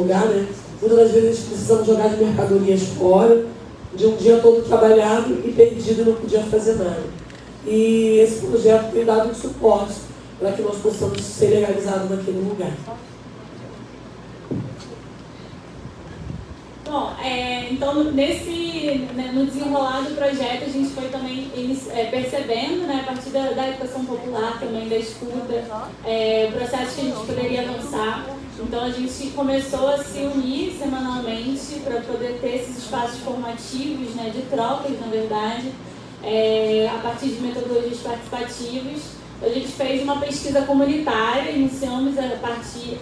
lugar, né? Muitas das vezes precisamos jogar as mercadorias fora, de um dia todo trabalhado e perdido e não podia fazer nada. E esse projeto tem dado um suporte para que nós possamos ser legalizados naquele lugar. Bom, então no desenrolar do projeto a gente foi também percebendo, né, a partir da educação popular, também da escuta, processos que a gente poderia avançar. Então a gente começou a se unir semanalmente para poder ter esses espaços formativos, né, de trocas, na verdade, a partir de metodologias participativas. A gente fez uma pesquisa comunitária, iniciamos a partir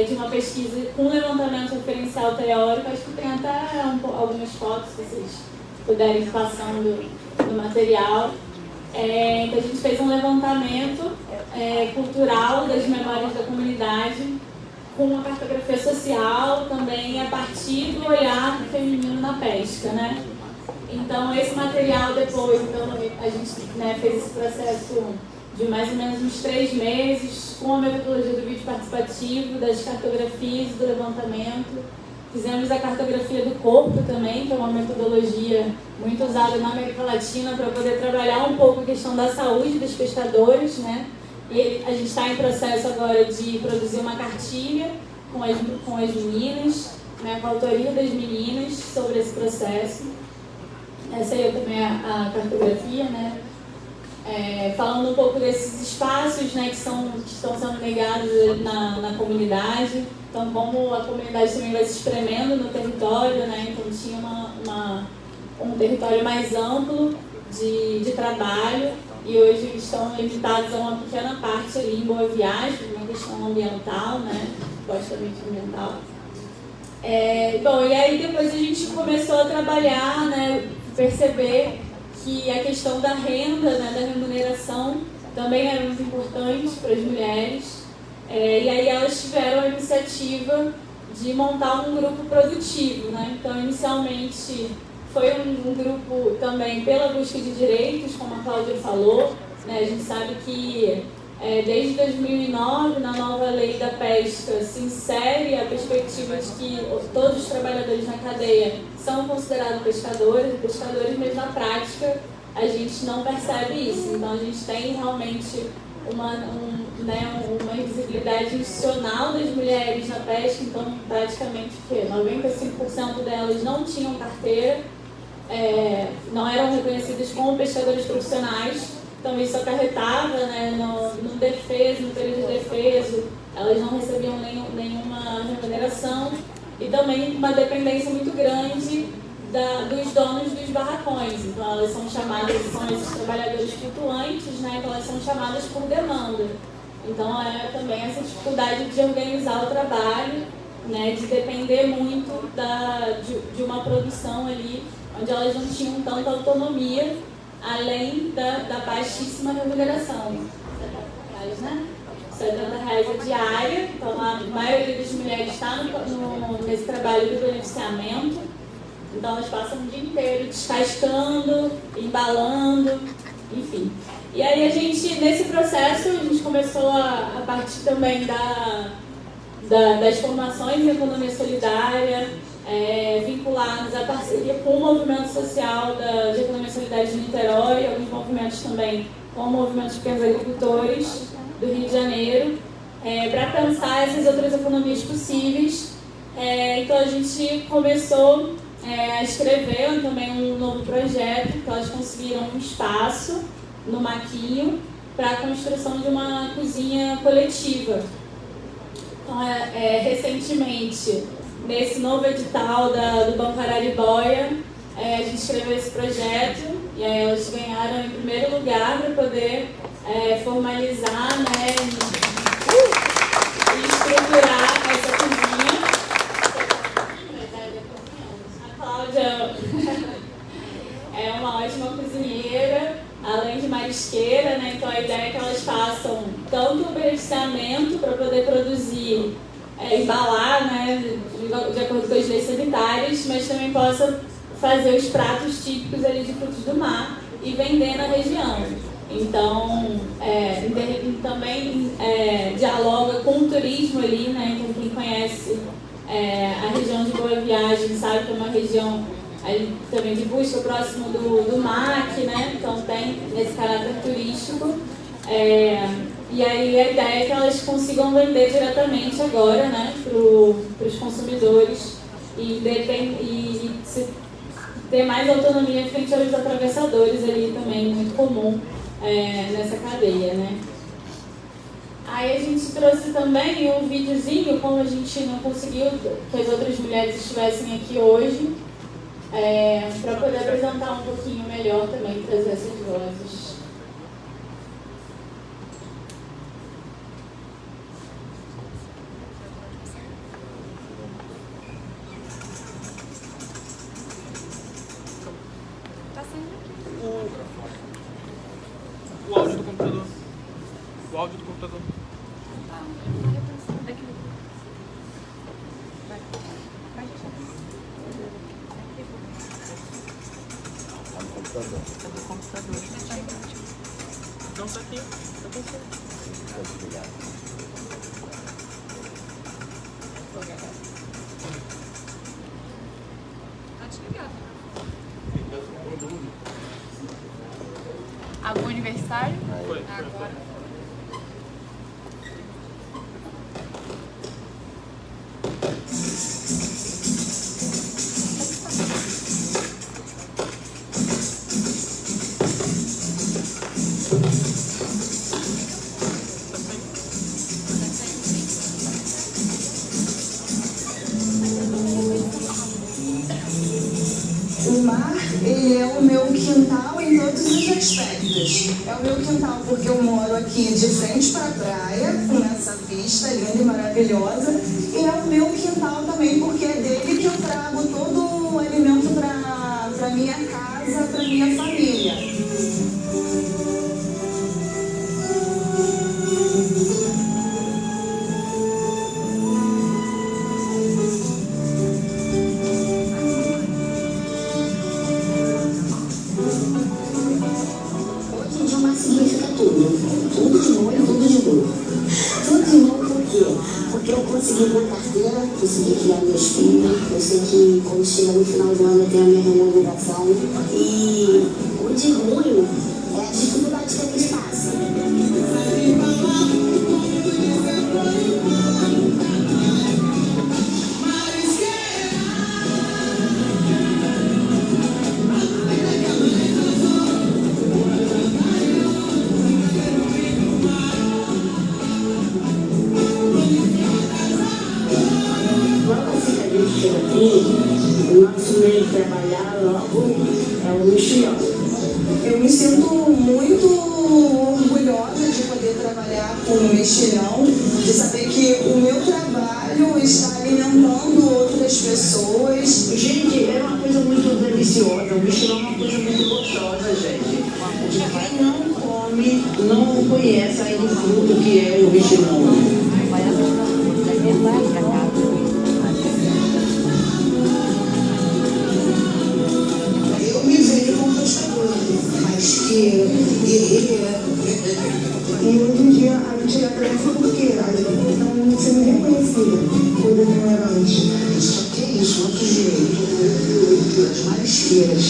de uma pesquisa com levantamento referencial teórico. Acho que tem até algumas fotos, se vocês puderem ir passando no material. Então a gente fez um levantamento cultural das memórias da comunidade, com uma cartografia social também a partir do olhar feminino na pesca, né? Então esse material depois, a gente fez esse processo de mais ou menos uns 3 meses, com a metodologia do vídeo participativo, das cartografias do levantamento. Fizemos a cartografia do corpo também, que é uma metodologia muito usada na América Latina para poder trabalhar um pouco a questão da saúde dos pescadores, né? E a gente está em processo agora de produzir uma cartilha com as meninas, né, com a autoria das meninas sobre esse processo. Essa aí também é a cartografia, né? Falando um pouco desses espaços, né, que estão sendo negados na comunidade. Então, como a comunidade também vai se espremendo no território, né? Então tinha um território mais amplo de trabalho, e hoje eles estão limitados a uma pequena parte ali em Boa Viagem, uma questão ambiental, né? Supostamente ambiental. Bom, e aí depois a gente começou a trabalhar, né, perceber que a questão da renda, né, da remuneração, também era muito importante para as mulheres. E aí elas tiveram a iniciativa de montar um grupo produtivo, né? Então, inicialmente, foi um grupo também pela busca de direitos, como a Cláudia falou, né? A gente sabe que desde 2009, na nova lei da pesca, se insere a perspectiva de que todos os trabalhadores na cadeia são considerados pescadores, mas na prática a gente não percebe isso. Então a gente tem realmente uma invisibilidade institucional das mulheres na pesca. Então praticamente 95% delas não tinham carteira, não eram reconhecidas como pescadores profissionais. Então isso acarretava, né, no período de defeso, elas não recebiam nenhuma remuneração, e também uma dependência muito grande dos donos dos barracões. Então elas são esses trabalhadores flutuantes, né, então elas são chamadas por demanda. Então também essa dificuldade de organizar o trabalho, né, de depender muito de uma produção ali, onde elas não tinham tanta autonomia, além da baixíssima remuneração. R$70, né? R$70 a diária. Então a maioria das mulheres está nesse trabalho de beneficiamento. Então elas passam o dia inteiro descascando, embalando, enfim. E aí a gente, nesse processo, a gente começou a partir também das formações em economia solidária, vinculados à parceria com o movimento social de economia solidária de Niterói, alguns movimentos também, como o movimento de pequenos agricultores do Rio de Janeiro, para pensar essas outras economias possíveis. Então a gente começou a escrever também um novo projeto, que elas conseguiram um espaço no Maquinho para a construção de uma cozinha coletiva. Então, recentemente, nesse novo edital do Banco Araribóia, a gente escreveu esse projeto, e aí elas ganharam em primeiro lugar para poder formalizar, né, e estruturar essa cozinha. A Cláudia é uma ótima cozinheira, além de marisqueira, né? Então a ideia é que elas façam tanto o beneficiamento para poder produzir, embalar, né, de acordo com as leis sanitárias, mas também possa fazer os pratos típicos ali de frutos do mar e vender na região. Então, também dialoga com o turismo ali, né? Então quem conhece a região de Boa Viagem, sabe, que é uma região aí também de busca próximo do MAC, né? Então tem esse caráter turístico. E aí a ideia é que elas consigam vender diretamente agora, né, para os consumidores e ter mais autonomia frente aos atravessadores ali também, muito comum nessa cadeia, né. Aí a gente trouxe também um videozinho, como a gente não conseguiu que as outras mulheres estivessem aqui hoje, para poder apresentar um pouquinho melhor também, trazer essas vozes. O áudio do computador. O áudio do computador. Não, tá aqui. Tá com você. Tá desligado. Algum aniversário? Foi. Agora. O mar, ele é o meu quintal em todos os aspectos. É o meu quintal porque eu moro aqui de frente para a praia, com essa vista linda e maravilhosa. E é o meu quintal também porque é dele que eu trago todo o alimento para minha casa, para minha família. Porque eu consegui minha carteira, consegui criar meus filhos, eu sei que quando chega no final do ano eu tenho a minha remuneração. E o de ruim é a dificuldade que eles passam. O nosso meio de trabalhar logo é o mexilhão. Eu me sinto muito orgulhosa de poder trabalhar com o mexilhão, de saber que o meu trabalho está alimentando outras pessoas. Gente, é uma coisa muito deliciosa, o mexilhão é uma coisa muito gostosa, gente. Quem não come, não conhece ainda o fruto que é o mexilhão. Eu me vejo como tostadora, mas que e hoje em dia a gente agradece porque não sendo reconhecida, coisa que não era antes. Só que é isso, outro jeito, as marisqueiras.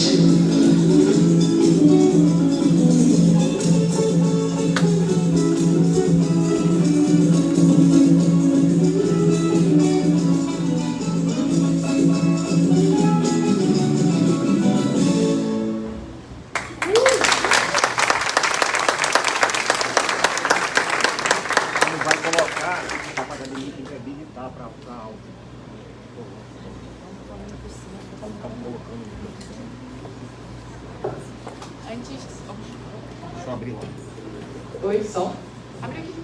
Deixa eu abrir lá. Oi, som. Abre aqui.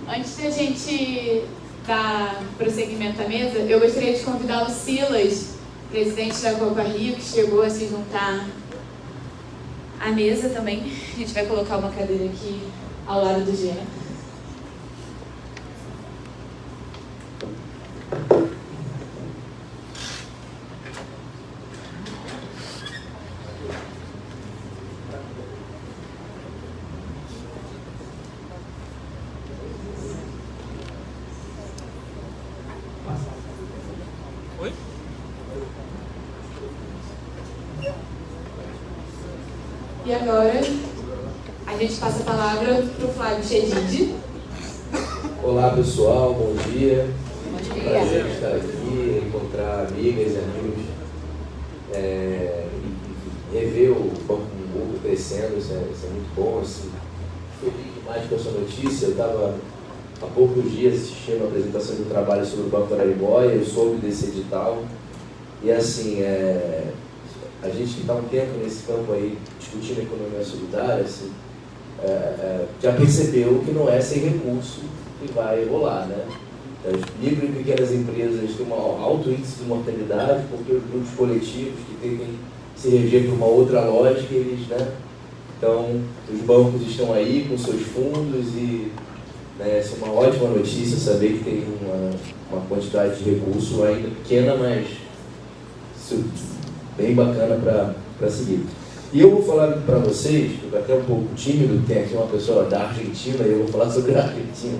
Antes da gente dar prosseguimento à mesa, eu gostaria de convidar o Silas, presidente da Copa Rio, que chegou a se juntar à mesa também. A gente vai colocar uma cadeira aqui ao lado do Jean. Oi? E agora, a gente passa a palavra para o Flávio Chedid. Olá pessoal, bom dia. Bom dia. Prazer estar aqui, encontrar amigas e amigos, rever o Banco Hamburgo crescendo, isso é muito bom. Assim. Feliz demais com essa notícia. Eu estava há poucos dias assistindo a apresentação do trabalho sobre o Banco Araribóia, eu soube desse edital. E assim, a gente que está um tempo nesse campo aí, discutindo a economia solidária, assim, já percebeu que não é sem recurso que vai rolar, né? As micro e pequenas empresas têm um alto índice de mortalidade, porque os grupos coletivos que tentem se reger por uma outra lógica, eles, né? Então, os bancos estão aí com seus fundos e essa é uma ótima notícia saber que tem uma quantidade de recurso ainda pequena, mas bem bacana para seguir. E eu vou falar para vocês, eu estou até um pouco tímido, tem aqui uma pessoa da Argentina e eu vou falar sobre a Argentina.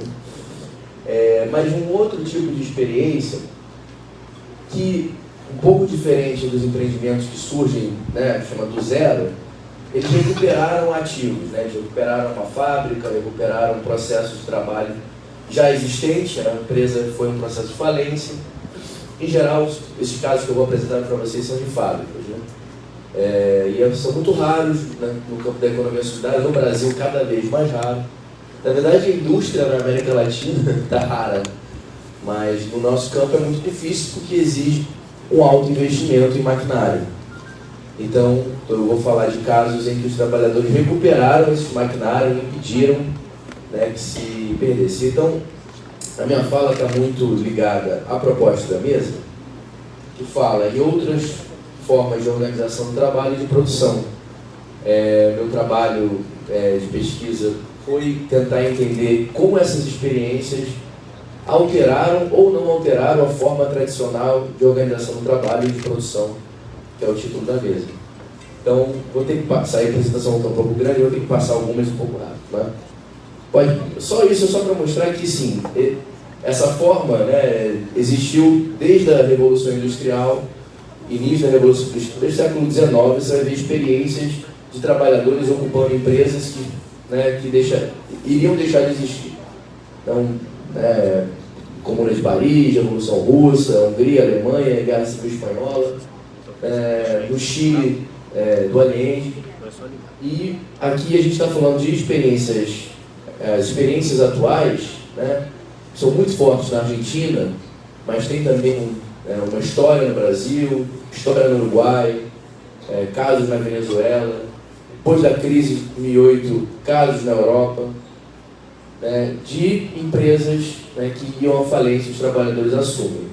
Mas um outro tipo de experiência que, um pouco diferente dos empreendimentos que surgem, né, chama do zero, eles recuperaram ativos, né, eles recuperaram uma fábrica, recuperaram um processo de trabalho já existente, a empresa foi um processo de falência. Em geral, esses casos que eu vou apresentar para vocês são de fábricas, né? E são muito raros, né, no campo da economia solidária, no Brasil cada vez mais raro. Na verdade, a indústria na América Latina está rara, mas no nosso campo é muito difícil porque exige um alto investimento em maquinário. Então, eu vou falar de casos em que os trabalhadores recuperaram esse maquinário e impediram, né, que se perdesse. Então, a minha fala está muito ligada à proposta da mesa, que fala em outras formas de organização do trabalho e de produção. Meu trabalho de pesquisa foi tentar entender como essas experiências alteraram ou não alteraram a forma tradicional de organização do trabalho e de produção, que é o título da mesa. Então, vou ter que passar, a apresentação está um pouco grande, eu vou ter que passar algumas um pouco rápido. Né? Só isso é só para mostrar que, sim, essa forma, né, existiu desde a Revolução Industrial, início da Revolução Industrial, desde o século XIX, você vai ver experiências de trabalhadores ocupando empresas que iriam deixar de existir. Então, Comuna de Paris, Revolução Russa, Hungria, Alemanha, Guerra Civil Espanhola, no Chile, do Allende. E aqui a gente está falando de experiências, as experiências atuais, né, são muito fortes na Argentina, mas tem também uma história no Brasil, história no Uruguai, casos na Venezuela, depois da crise de 2008, casos na Europa, de empresas, né, que iam à falência e os trabalhadores assumem.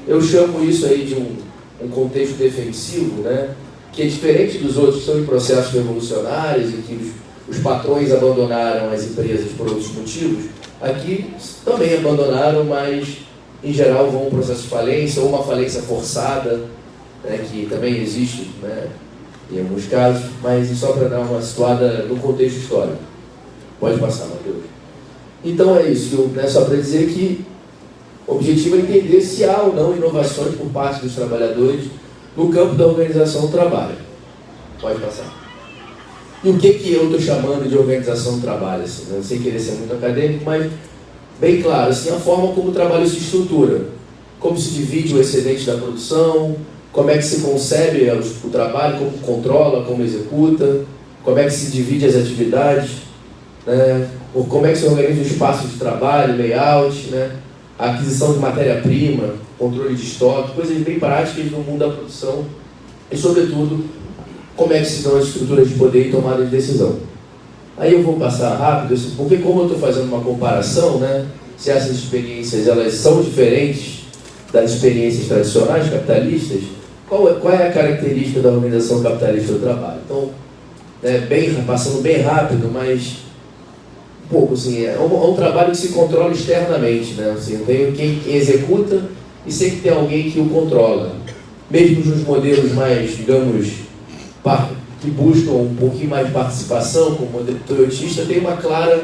Eu chamo isso aí de um contexto defensivo, né, que é diferente dos outros que são em processos revolucionários e que os patrões abandonaram as empresas por outros motivos. Aqui também abandonaram, mas em geral vão a um processo de falência ou uma falência forçada, né, que também existe, né, em alguns casos, mas só para dar uma situada no contexto histórico. Pode passar, Matheus. Então é isso, só para dizer que o objetivo é entender se há ou não inovações por parte dos trabalhadores no campo da organização do trabalho. Pode passar. E o que eu estou chamando de organização do trabalho? Assim, não sei querer ser muito acadêmico, mas bem claro, assim, a forma como o trabalho se estrutura, como se divide o excedente da produção, como é que se concebe o trabalho, como controla, como executa, como é que se divide as atividades, né? Ou como é que se organiza o espaço de trabalho, layout, né? A aquisição de matéria-prima, controle de estoque, coisas bem práticas no mundo da produção e, sobretudo, como é que se dão as estruturas de poder e tomada de decisão. Aí eu vou passar rápido, porque como eu estou fazendo uma comparação, né, se essas experiências elas são diferentes das experiências tradicionais capitalistas, qual é a característica da organização capitalista do trabalho? Então, passando bem rápido, mas um pouco assim, é um trabalho que se controla externamente, né? Assim, tem quem executa e sempre tem alguém que o controla. Mesmo nos modelos mais, digamos, que buscam um pouquinho mais de participação, como o modelo toyotista, tem uma clara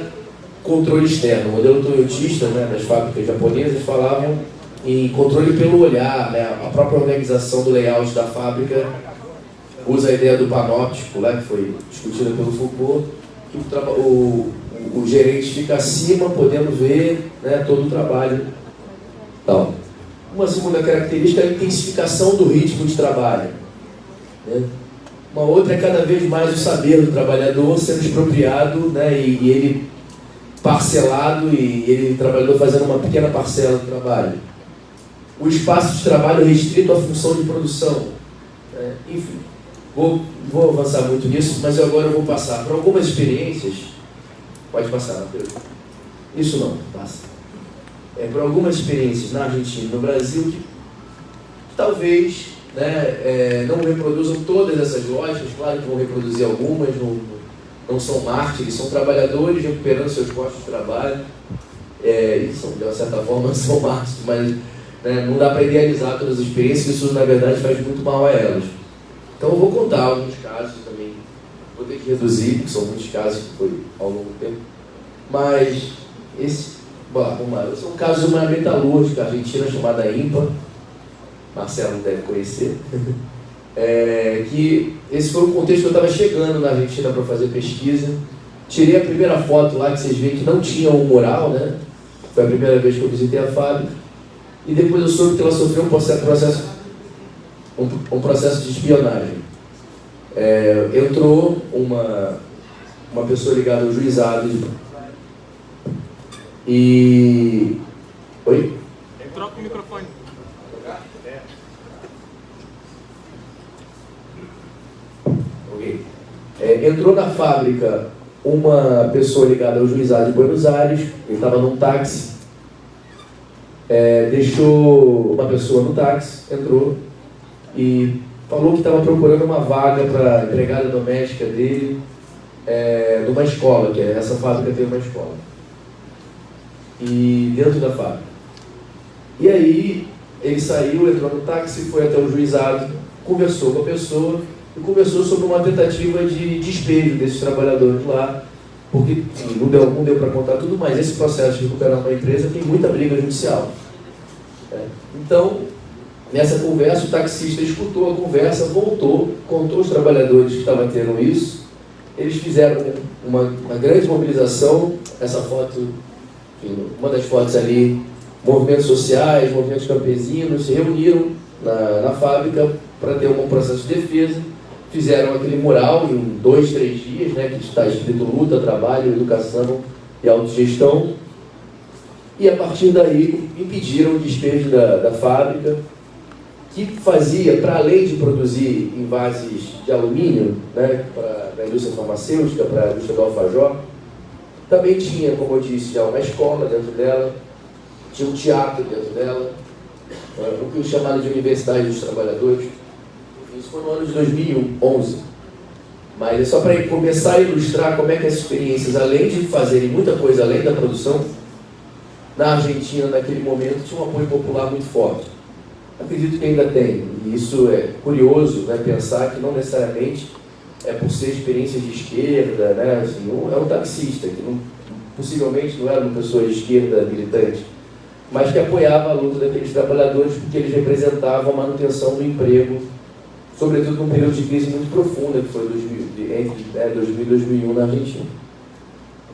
controle externo. O modelo toyotista, né, das fábricas japonesas falavam em controle pelo olhar, né? A própria organização do layout da fábrica usa a ideia do panóptico, né, que foi discutida pelo Foucault, que o gerente fica acima, podendo ver, né, todo o trabalho. Então, uma segunda característica é a intensificação do ritmo de trabalho, né? Uma outra é cada vez mais o saber do trabalhador sendo expropriado, né, e ele parcelado, e ele trabalhador fazendo uma pequena parcela do trabalho. O espaço de trabalho restrito à função de produção, né? Enfim, vou avançar muito nisso, mas agora eu vou passar por algumas experiências. Pode passar, Matheus. Isso não, passa. Por algumas experiências na Argentina e no Brasil que talvez, né, não reproduzam todas essas lógicas. Claro que vão reproduzir algumas, não são mártires, são trabalhadores recuperando seus postos de trabalho. E são, de uma certa forma, são mártires, mas, né, não dá para idealizar todas as experiências, isso na verdade faz muito mal a elas. Então eu vou contar alguns casos também, vou ter que reduzir, porque são muitos casos que foi ao longo do tempo, mas vamos lá, esse é um caso de uma metalúrgica argentina chamada IMPA, Marcelo deve conhecer, que esse foi o contexto que eu estava chegando na Argentina para fazer pesquisa. Tirei a primeira foto lá, que vocês veem que não tinha um mural, né? Foi a primeira vez que eu visitei a fábrica, e depois eu soube que ela sofreu um processo de espionagem. Entrou uma pessoa ligada ao juizado e... Oi? Troca o microfone. Ok. Entrou na fábrica uma pessoa ligada ao juizado de Buenos Aires, ele estava num táxi, deixou uma pessoa no táxi, entrou e falou que estava procurando uma vaga para empregada doméstica dele numa escola, que essa fábrica tem uma escola, e dentro da fábrica. E aí ele saiu, entrou no táxi, foi até o juizado, conversou com a pessoa e conversou sobre uma tentativa de despejo desses trabalhadores lá, porque enfim, não deu para contar tudo, mas esse processo de recuperar uma empresa tem muita briga judicial. Então, nessa conversa, o taxista escutou a conversa, voltou, contou aos trabalhadores que estavam tendo isso. Eles fizeram uma grande mobilização. Essa foto, enfim, uma das fotos ali, movimentos sociais, movimentos campesinos, se reuniram na fábrica para ter um processo de defesa. Fizeram aquele mural em 2, 3 dias, né, que está escrito luta, trabalho, educação e autogestão. E a partir daí impediram o despejo da fábrica, que fazia, para além de produzir envases de alumínio, né, para a indústria farmacêutica, para a indústria do alfajor, também tinha, como eu disse, já uma escola dentro dela, tinha um teatro dentro dela, o que eu chamava de Universidade dos Trabalhadores. Isso foi no ano de 2011. Mas é só para começar a ilustrar como é que as experiências, além de fazerem muita coisa além da produção, na Argentina, naquele momento, tinha um apoio popular muito forte. Acredito que ainda tem, e isso é curioso, né, pensar que não necessariamente é por ser experiência de esquerda, né, assim, é um taxista, que possivelmente não era uma pessoa de esquerda militante, mas que apoiava a luta daqueles trabalhadores porque eles representavam a manutenção do emprego, sobretudo num período de crise muito profunda, que foi entre 2000 e 2001 na Argentina.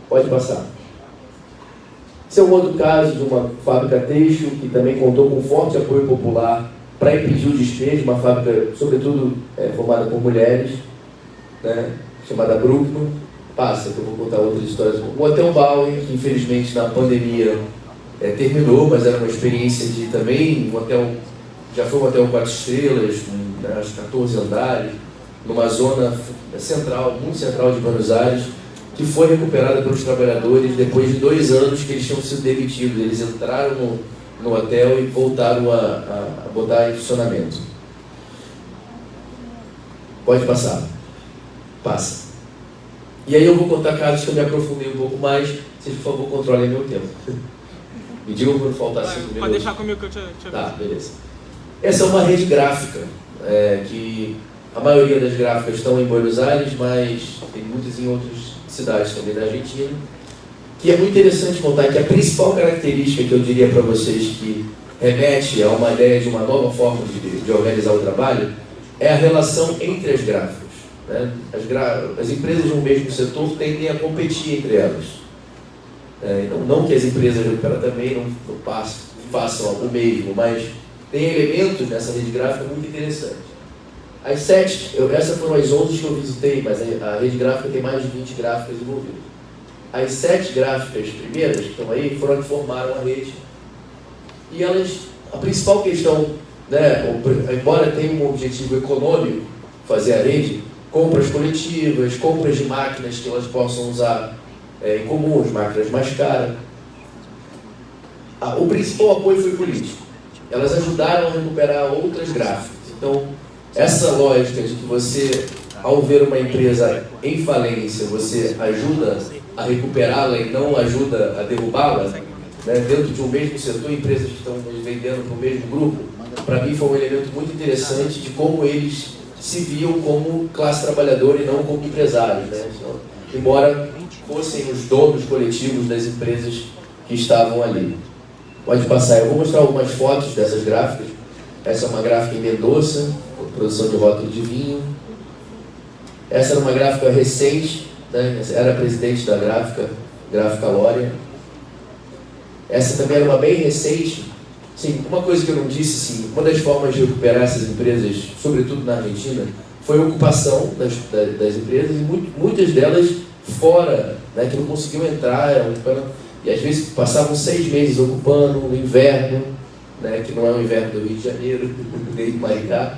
Pode passar. Esse é um outro caso de uma fábrica têxtil que também contou com forte apoio popular para impedir o despejo, uma fábrica, sobretudo, formada por mulheres, né, chamada Bruckmann. Passa, que eu vou contar outras histórias. O Hotel Bauen, que infelizmente na pandemia terminou, mas era uma experiência de também, já foi um hotel 4 estrelas, com acho, 14 andares, numa zona central, muito central de Buenos Aires, que foi recuperada pelos trabalhadores depois de 2 anos que eles tinham sido demitidos. Eles entraram no hotel e voltaram a botar em funcionamento. Pode passar. Passa. E aí eu vou contar casos que eu me aprofundei um pouco mais. Vocês, por favor, controlem meu tempo. Me digam quando faltar 5 minutos. Pode deixar comigo que eu te aviso. Tá, beleza. Essa é uma rede gráfica, que a maioria das gráficas estão em Buenos Aires, mas tem muitas em outras cidades também da Argentina, que é muito interessante contar que a principal característica que eu diria para vocês que remete a uma ideia de uma nova forma de organizar o trabalho, é a relação entre as gráficas. Né? As empresas de um mesmo setor tendem a competir entre elas. Não que as empresas de recuperação também não façam o mesmo, mas tem elementos nessa rede gráfica muito interessantes. As 7, essas foram as 11 que eu visitei, mas a rede gráfica tem mais de 20 gráficas envolvidas. As 7 gráficas primeiras que estão aí foram que formaram a rede. E elas, a principal questão, né, embora tenha um objetivo econômico, fazer a rede, compras coletivas, compras de máquinas que elas possam usar em comum, as máquinas mais caras. O principal apoio foi político. Elas ajudaram a recuperar outras gráficas. Então, essa lógica de que você, ao ver uma empresa em falência, você ajuda a recuperá-la e não ajuda a derrubá-la, né, dentro de um mesmo setor, empresas que estão vendendo para o mesmo grupo, para mim foi um elemento muito interessante de como eles se viam como classe trabalhadora e não como empresários, né? Então, embora fossem os donos coletivos das empresas que estavam ali. Pode passar, eu vou mostrar algumas fotos dessas gráficas. Essa é uma gráfica em Mendoza, produção de rótulo de vinho. Essa era uma gráfica recente, né? Era presidente da gráfica Lória. Essa também era uma bem recente. Sim, uma coisa que eu não disse, sim, uma das formas de recuperar essas empresas, sobretudo na Argentina, foi a ocupação das empresas, e muitas delas fora, né, que não conseguiam entrar, e às vezes passavam 6 meses ocupando no inverno, né, que não é o inverno do Rio de Janeiro, nem do Maricá,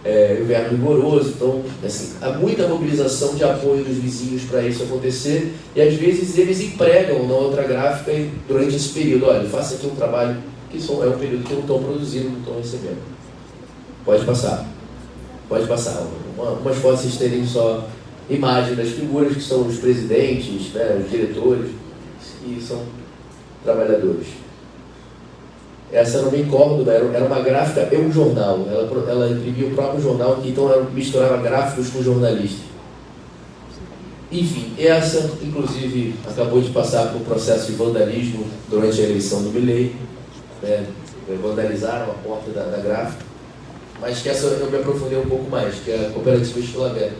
é inverno rigoroso. Então, assim, há muita mobilização de apoio dos vizinhos para isso acontecer, e às vezes eles empregam na outra gráfica durante esse período. Olha, faça aqui um trabalho que é um período que não estão produzindo, não estão recebendo. Pode passar. Pode passar. Umas fotos vocês terem só imagem das figuras que são os presidentes, né, os diretores, e são trabalhadores. Essa não me incomoda, era uma gráfica e um jornal. Ela imprimia o próprio jornal, então ela misturava gráficos com jornalistas. Enfim, essa, inclusive, acabou de passar por um processo de vandalismo durante a eleição do Milei. Né, vandalizaram a porta da gráfica, mas que essa eu me aprofundei um pouco mais, que é a cooperativa Chilavé,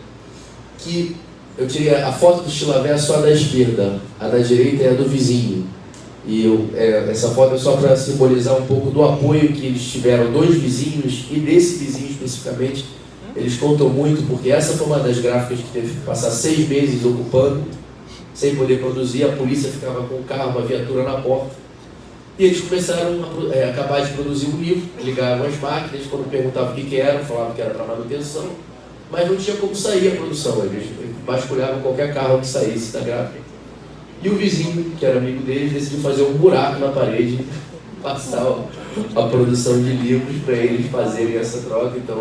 que eu tirei a foto do Chilavé só da esquerda, a da direita é a do vizinho, e essa foto é só para simbolizar um pouco do apoio que eles tiveram dos vizinhos, e desse vizinho especificamente eles contam muito, porque essa foi uma das gráficas que teve que passar 6 meses ocupando, sem poder produzir. A polícia ficava com o carro, uma viatura na porta. E eles começaram a acabar de produzir um livro, ligaram as máquinas, quando perguntavam o que era, falavam que era para manutenção, mas não tinha como sair a produção, eles vasculhavam qualquer carro que saísse da gráfica. E o vizinho, que era amigo deles, decidiu fazer um buraco na parede, passar a produção de livros para eles fazerem essa troca. Então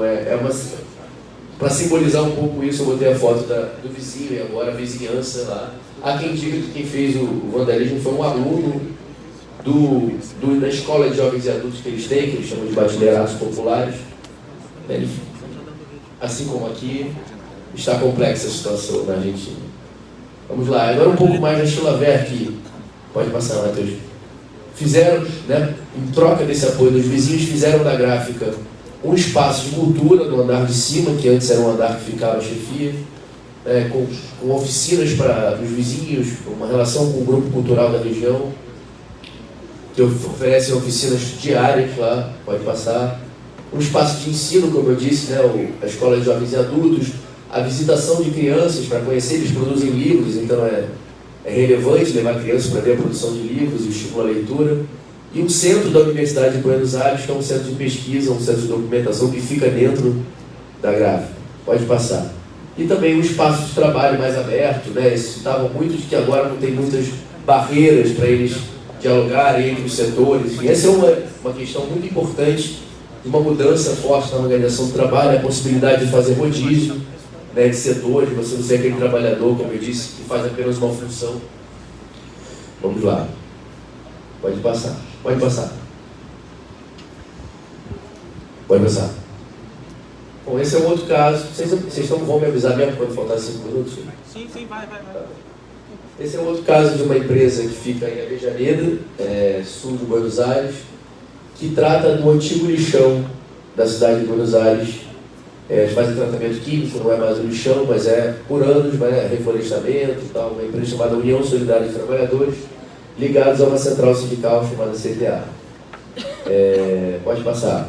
para simbolizar um pouco isso, eu botei a foto do vizinho e agora a vizinhança lá. Há quem diga que quem fez o vandalismo foi um aluno da escola de jovens e adultos que eles têm, que eles chamam de bachileratos populares. Assim como aqui, está complexa a situação na Argentina. Vamos lá, agora um pouco mais da Chilavé aqui. Pode passar, Matheus. Fizeram, né, em troca desse apoio dos vizinhos, fizeram da gráfica um espaço de cultura no andar de cima, que antes era um andar que ficava a chefia, com oficinas para os vizinhos, uma relação com o grupo cultural da região, que oferecem oficinas diárias lá, pode passar. Um espaço de ensino, como eu disse, né, a escola de jovens e adultos, a visitação de crianças para conhecer, eles produzem livros, então é relevante levar crianças para ver a produção de livros e estimula a leitura. E o centro da Universidade de Buenos Aires, que é um centro de pesquisa, um centro de documentação que fica dentro da gráfica. Pode passar. E também um espaço de trabalho mais aberto, né, eles citavam muito de que agora não tem muitas barreiras para eles dialogarem entre os setores. Enfim, essa é uma questão muito importante, uma mudança forte na organização do trabalho, a possibilidade de fazer rodízio, né, de setores, você não ser aquele trabalhador, como eu disse, que faz apenas uma função. Vamos lá. Pode passar. Pode passar. Pode passar. Bom, esse é um outro caso. Vocês vão me avisar mesmo quando faltar 5 minutos? Sim, vai. Esse é um outro caso de uma empresa que fica em Avejaneda, sul de Buenos Aires. que trata do antigo lixão da cidade de Buenos Aires. Eles fazem tratamento químico, não é mais um lixão, mas é por anos, reflorestamento e tal, uma empresa chamada União Solidária de Trabalhadores, ligados a uma central sindical chamada CTA. Pode passar.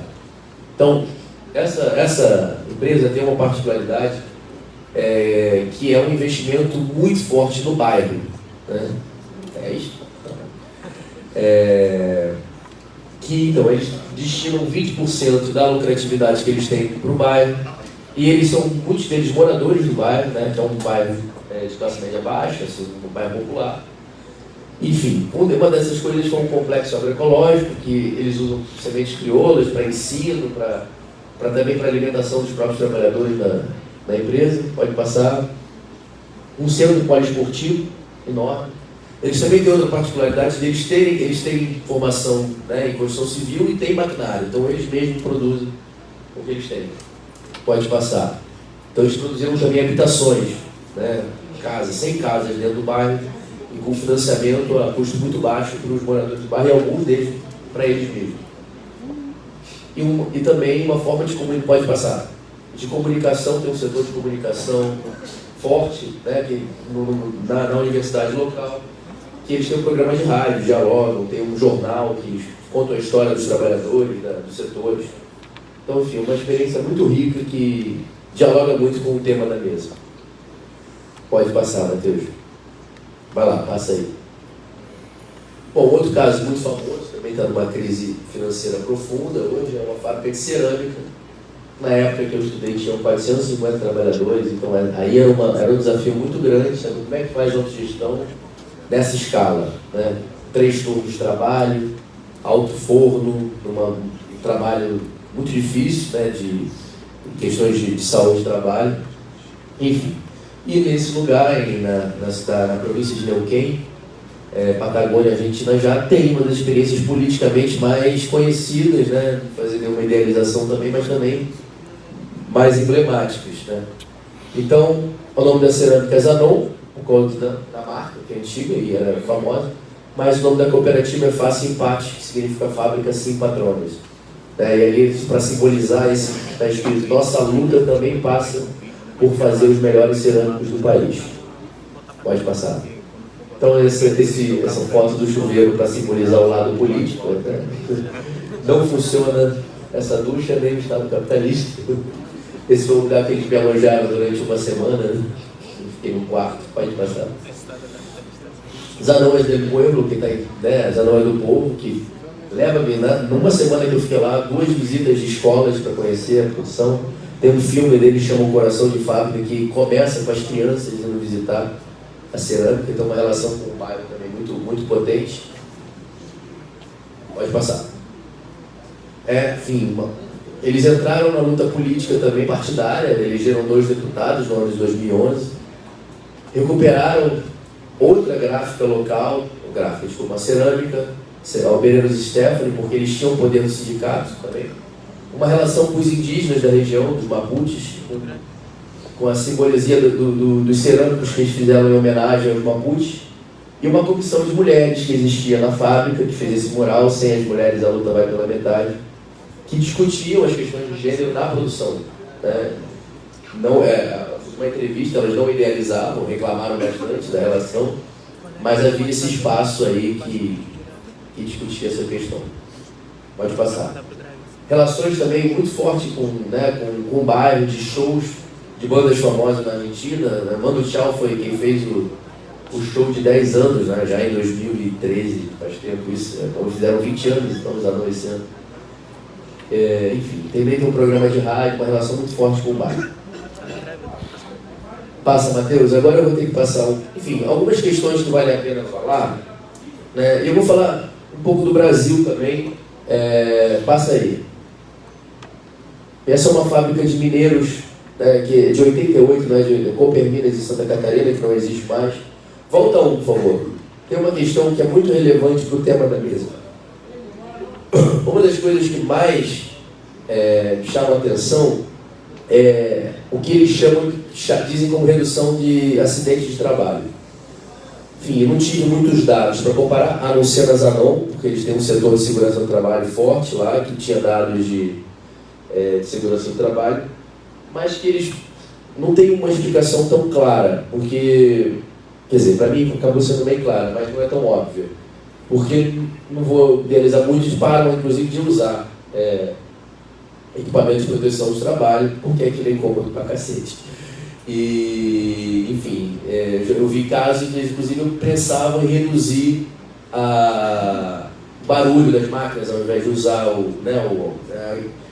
Então, essa empresa tem uma particularidade, que é um investimento muito forte no bairro, né? É isso. Que então eles destinam 20% da lucratividade que eles têm para o bairro, e eles são, muitos deles, moradores do bairro, né? Que é um bairro de classe média baixa, assim, um bairro popular. Enfim, uma dessas coisas foi um complexo agroecológico, que eles usam sementes crioulas para ensino, também para alimentação dos próprios trabalhadores da empresa. Pode passar. Um centro poliesportivo enorme. Eles também têm outra particularidade de eles têm formação, né, em construção civil e têm maquinário. Então eles mesmos produzem o que eles têm. Pode passar. Então eles produziram também habitações, né, 100 casas dentro do bairro, e com financiamento a custo muito baixo para os moradores do bairro, e alguns deles para eles mesmos. E também uma forma de pode passar. De comunicação, tem um setor de comunicação forte, né, que na universidade local, que eles têm um programa de rádio, dialogam, tem um jornal que conta a história dos trabalhadores, dos setores. Então, enfim, uma experiência muito rica que dialoga muito com o tema da mesa. Pode passar, Matheus. Vai lá, passa aí. Bom, outro caso muito famoso, também está numa crise financeira profunda, hoje é uma fábrica de cerâmica. Na época que eu estudei tinham 450 trabalhadores, então aí era um desafio muito grande, sabe? Como é que faz autogestão nessa escala, né? 3 turnos de trabalho, alto forno, um trabalho muito difícil, né? De questões de saúde de trabalho, enfim. E nesse lugar, na província de Neuquén, Patagônia, Argentina, já tem uma das experiências politicamente mais conhecidas, né? Fazer uma idealização também, mas também mais emblemáticas, né? Então, o nome da cerâmica é Zanon, por conta da marca, que é antiga e era famosa, mas o nome da cooperativa é Face Empate, que significa fábrica sem patronos. E ali, para simbolizar esse, está escrito, nossa luta também passa por fazer os melhores cerâmicos do país. Pode passar. Então, essa foto do chuveiro para simbolizar o lado político, né? Não funciona essa ducha nem no Estado capitalista. Esse foi o lugar que eles me alojaram durante uma semana, né? Fiquei no quarto, pode passar. Zanon é do Pueblo, que está aí, né? Zanon é do povo, que leva-me, numa semana que eu fiquei lá, 2 visitas de escolas para conhecer a produção. Tem um filme dele que chama O Coração de Fábrica, que começa com as crianças indo visitar a cerâmica, tem uma relação com o bairro também muito, muito potente. Pode passar. Enfim, eles entraram na luta política também partidária, elegeram 2 deputados no ano de 2011, recuperaram outra gráfica local, uma cerâmica, Albereiros Stephanie, porque eles tinham poder no sindicato também, uma relação com os indígenas da região, dos Mapuches, com a simbologia dos cerâmicos que eles fizeram em homenagem aos Mapuches, e uma comissão de mulheres que existia na fábrica, que fez esse mural, sem as mulheres a luta vai pela metade, que discutiam as questões de gênero na produção, né? Uma entrevista, elas não idealizavam, reclamaram bastante da relação, mas havia esse espaço aí que discutia essa questão. Pode passar. Relações também muito fortes com o bairro, de shows de bandas famosas na Argentina, né? Manu Chao foi quem fez o show de 10 anos, né? Já em 2013, faz tempo isso, então fizeram 20 anos, estamos adolescendo. Enfim, também tem um programa de rádio, uma relação muito forte com o bairro. Passa, Matheus. Agora eu vou ter que passar, enfim, algumas questões que vale a pena falar, né? Eu vou falar um pouco do Brasil também. Passa aí. Essa é uma fábrica de mineiros, né, que é de 88, né, de Coperminas em Santa Catarina, que não existe mais. Volta por favor. Tem uma questão que é muito relevante para o tema da mesa. Uma das coisas que mais chama a atenção é o que eles dizem como redução de acidentes de trabalho. enfim, eu não tive muitos dados para comparar, a não ser na Zanon, porque eles têm um setor de segurança do trabalho forte lá, que tinha dados de segurança do trabalho, mas que eles não têm uma explicação tão clara, porque, quer dizer, para mim acabou sendo bem claro, mas não é tão óbvio. Porque, não vou idealizar, muitos param, inclusive, de usar equipamentos de proteção de trabalho, porque aquilo é incômodo pra cacete. E, enfim, eu vi casos que, inclusive, pensavam em reduzir o barulho das máquinas, ao invés de usar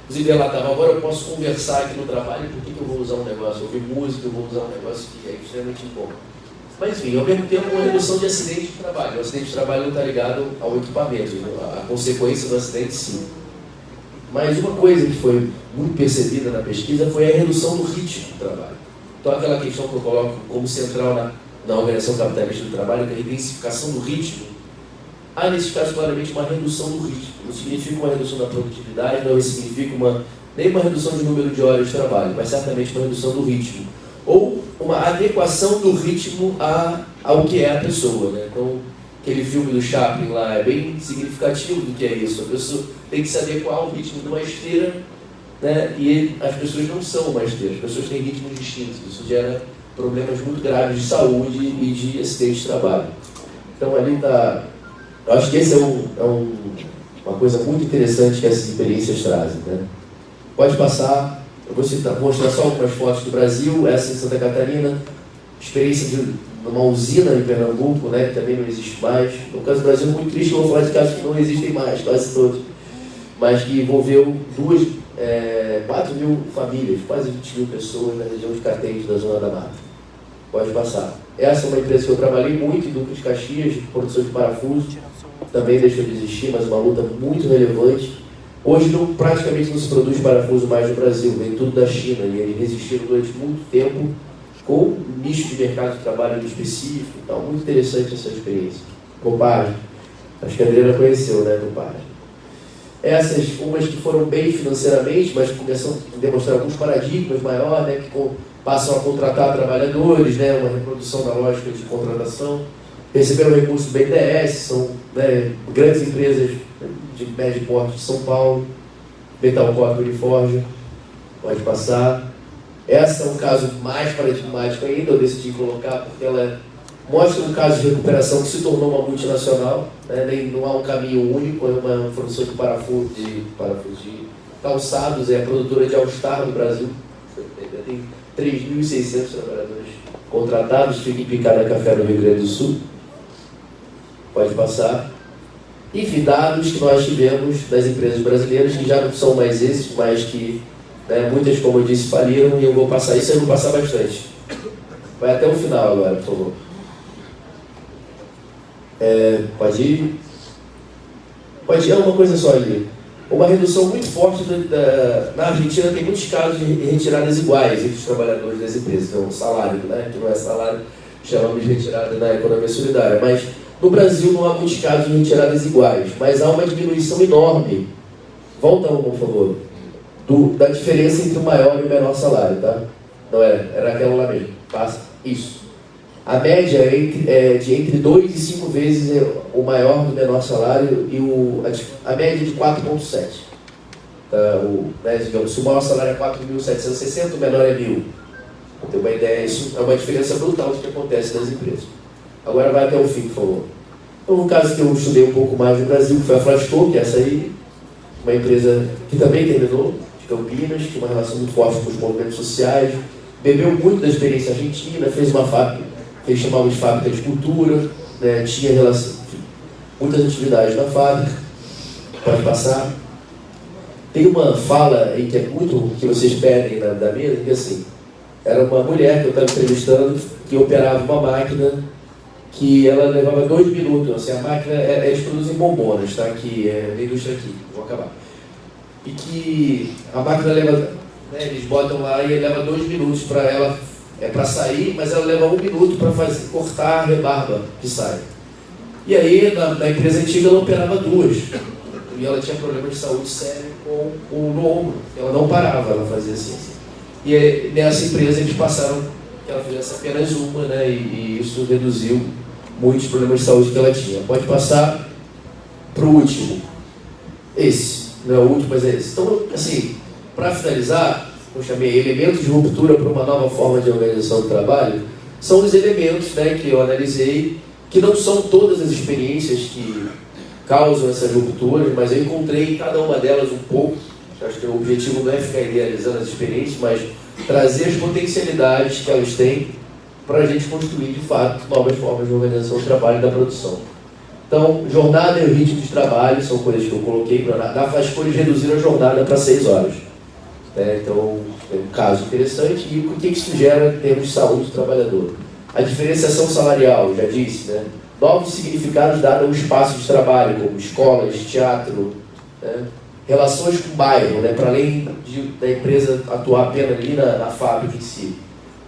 inclusive, relatava, agora eu posso conversar aqui no trabalho, por que eu vou usar um negócio? Ouvir música, eu vou usar um negócio que é extremamente incômodo. Mas, enfim, ao mesmo tempo, uma redução de acidente de trabalho. O acidente de trabalho não está ligado ao equipamento, a consequência do acidente, sim. Mas uma coisa que foi muito percebida na pesquisa foi a redução do ritmo do trabalho. Então, aquela questão que eu coloco como central na Organização Capitalista do Trabalho, que é a intensificação do ritmo, há, nesse caso, claramente uma redução do ritmo. Não significa uma redução da produtividade, não significa nem uma redução do número de horas de trabalho, mas certamente uma redução do ritmo. Ou uma adequação do ritmo ao que é a pessoa, né? Então, aquele filme do Chaplin lá é bem significativo do que é isso. A pessoa tem que se adequar ao ritmo de uma esteira, né? E as pessoas não são uma esteira, as pessoas têm ritmos distintos. Isso gera problemas muito graves de saúde e de acidente de trabalho. Então, ali está... Eu acho que esse é uma coisa muito interessante que essas experiências trazem, né? Pode passar. Eu vou mostrar só algumas fotos do Brasil, essa em Santa Catarina, experiência de uma usina em Pernambuco, né, que também não existe mais. No caso do Brasil, muito triste, eu vou falar de casos que não existem mais, quase todos, mas que envolveu 4 mil famílias, quase 20 mil pessoas na região de Catende, da Zona da Mata. Pode passar. Essa é uma empresa que eu trabalhei muito em Duque de Caxias, de produção de parafuso, também deixou de existir, mas uma luta muito relevante. Hoje praticamente não se produz parafuso mais no Brasil, vem tudo da China, e eles resistiram durante muito tempo com um nicho de mercado de trabalho específico. Então, muito interessante essa experiência. Copagem, acho que a Adriana conheceu, né, Copagem. Essas, umas que foram bem financeiramente, mas começam a demonstrar alguns paradigmas maiores, né, que passam a contratar trabalhadores, né, uma reprodução da lógica de contratação. Receberam recursos do BNDES, são, né, grandes empresas de médio porte de São Paulo, Metalcorp e Uniforja, pode passar. Essa é um caso mais paradigmático ainda, eu decidi colocar porque ela mostra um caso de recuperação que se tornou uma multinacional, né? Não há um caminho único, é uma produção de parafuso de calçados, é a produtora de All-Star do Brasil, tem 3.600 trabalhadores contratados, fica em Picada Café no Rio Grande do Sul. Pode passar. Enfim, dados que nós tivemos das empresas brasileiras, que já não são mais esses, mas que, né, muitas, como eu disse, faliram, e eu vou passar isso, eu vou passar bastante. Vai até o final agora, por favor. Pode ir? Pode ir, é uma coisa só ali. Uma redução muito forte na Argentina, tem muitos casos de retiradas iguais entre os trabalhadores das empresas. Então, salário, né, que não é salário, chamamos de retirada na economia solidária, mas no Brasil não há muitos casos de retiradas iguais, mas há uma diminuição enorme. Volta um, por favor. Da diferença entre o maior e o menor salário, tá? Não era aquela lá mesmo. Passa. Isso. A média é de entre 2 e 5 vezes o maior do menor salário e a média de 4,7. Né, digamos, se o maior salário é 4.760, o menor é 1.000. Pra ter uma ideia, isso é uma diferença brutal do que acontece nas empresas. Agora vai até o fim, por favor. Então, um caso que eu estudei um pouco mais no Brasil, que foi a Flasco, que é essa aí, uma empresa que também terminou, de Campinas, tinha uma relação muito forte com os movimentos sociais, bebeu muito da experiência argentina, fez uma fábrica, que eles chamavam de fábrica de cultura, né, tinha relação, enfim, muitas atividades na fábrica. Pode passar. Tem uma fala aí que é muito que vocês pedem da mesa, que assim, era uma mulher que eu estava entrevistando, que operava uma máquina que ela levava 2 minutos, assim, a máquina, eles produzem bombonas, tá? Que é a indústria aqui, vou acabar. E que a máquina leva, né, eles botam lá e leva 2 minutos para ela, para sair, mas ela leva 1 minuto para cortar a rebarba que sai. E aí, na empresa antiga, ela operava 2. E ela tinha problemas de saúde sério no ombro. Ela não parava, ela fazia assim. E aí, nessa empresa eles passaram que ela fizesse apenas uma, né? E isso reduziu muitos problemas de saúde que ela tinha. Pode passar para o último. Esse, não é o último, mas é esse. Então, assim, para finalizar, eu chamei elementos de ruptura para uma nova forma de organização do trabalho, são os elementos, né, que eu analisei, que não são todas as experiências que causam essas rupturas, mas eu encontrei em cada uma delas um pouco. Acho que o objetivo não é ficar idealizando as experiências, mas trazer as potencialidades que elas têm para a gente construir, de fato, novas formas de organização do trabalho e da produção. Então, jornada e ritmo de trabalho são coisas que eu coloquei para dar as cores reduzir a jornada para 6 horas. Então, é um caso interessante. E o que isso gera em termos de saúde do trabalhador? A diferenciação salarial, já disse, né? Novos significados dados ao espaço de trabalho, como escolas, teatro, né? Relações com o bairro, né? Para além da empresa atuar apenas ali na fábrica em si.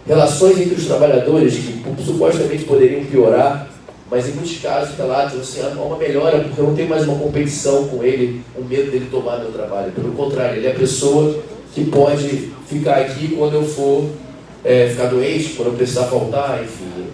Relações entre os trabalhadores que supostamente poderiam piorar, mas em muitos casos relatam assim, há uma melhora, porque eu não tenho mais uma competição com ele, um medo dele tomar meu trabalho. Pelo contrário, ele é a pessoa que pode ficar aqui quando eu for ficar doente, quando eu precisar faltar, enfim.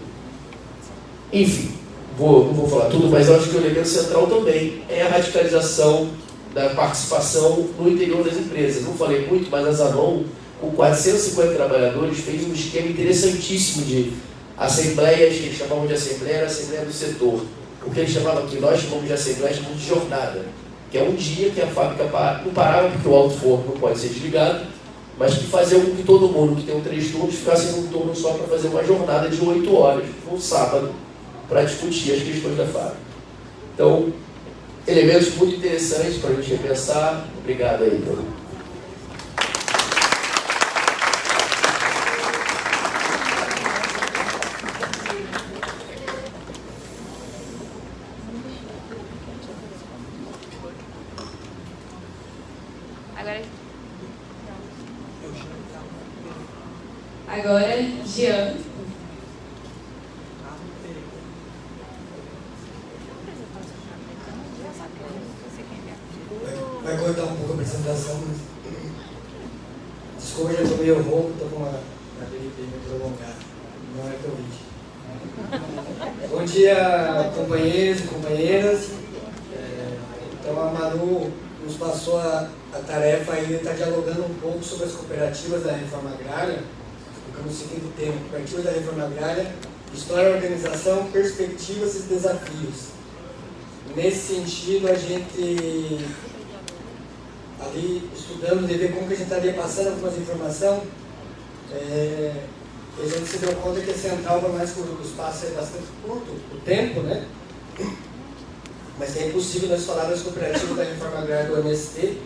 Enfim, não vou falar tudo, mas eu acho que o elemento central também é a radicalização da participação no interior das empresas. Não falei muito, mas a Zanon, com 450 trabalhadores, fez um esquema interessantíssimo de assembleias, que eles chamavam de assembleia, era a assembleia do setor. O que eles chamavam aqui, nós chamamos de assembleia, chamamos de jornada, que é um dia que a fábrica não parava, porque o alto forno não pode ser desligado, mas que fazia com que todo mundo que tem 3 turnos ficasse em um turno só para fazer uma jornada de 8 horas, no sábado, para discutir as questões da fábrica. Então, elementos muito interessantes para a gente repensar. Obrigado aí, Bruno. Agora, Jean. Vai cortar um pouco a apresentação, mas... Desculpa, eu já estou meio rouco, estou com uma gripe meio prolongada. Não é Covid. Bom dia, companheiros e companheiras. Então a Manu nos passou a tarefa aí de estar dialogando um pouco sobre as cooperativas da reforma agrária. Ficamos no seguinte tema: cooperativas da reforma agrária, história, organização, perspectivas e desafios. Nesse sentido, a gente, ali estudando, de ver como que a gente estaria passando algumas informações, a gente se deu conta que é central, por mais que o espaço é bastante curto, o tempo, né? Mas é impossível nós falar das cooperativas da reforma agrária do MST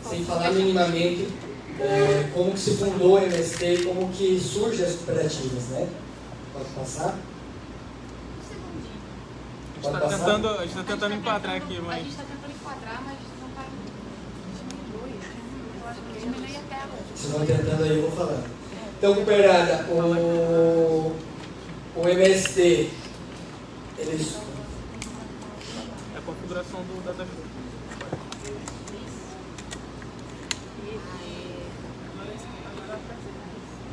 sem falar minimamente como que se fundou o MST e como que surgem as cooperativas, né? Pode passar? A gente está tentando enquadrar aqui, mas... A gente está tentando enquadrar, mas não está diminui. Eu acho que diminui a tela. Vocês vão tentando aí, eu vou falando. Então, companheirada, o MST, eles... É a configuração do dashboard.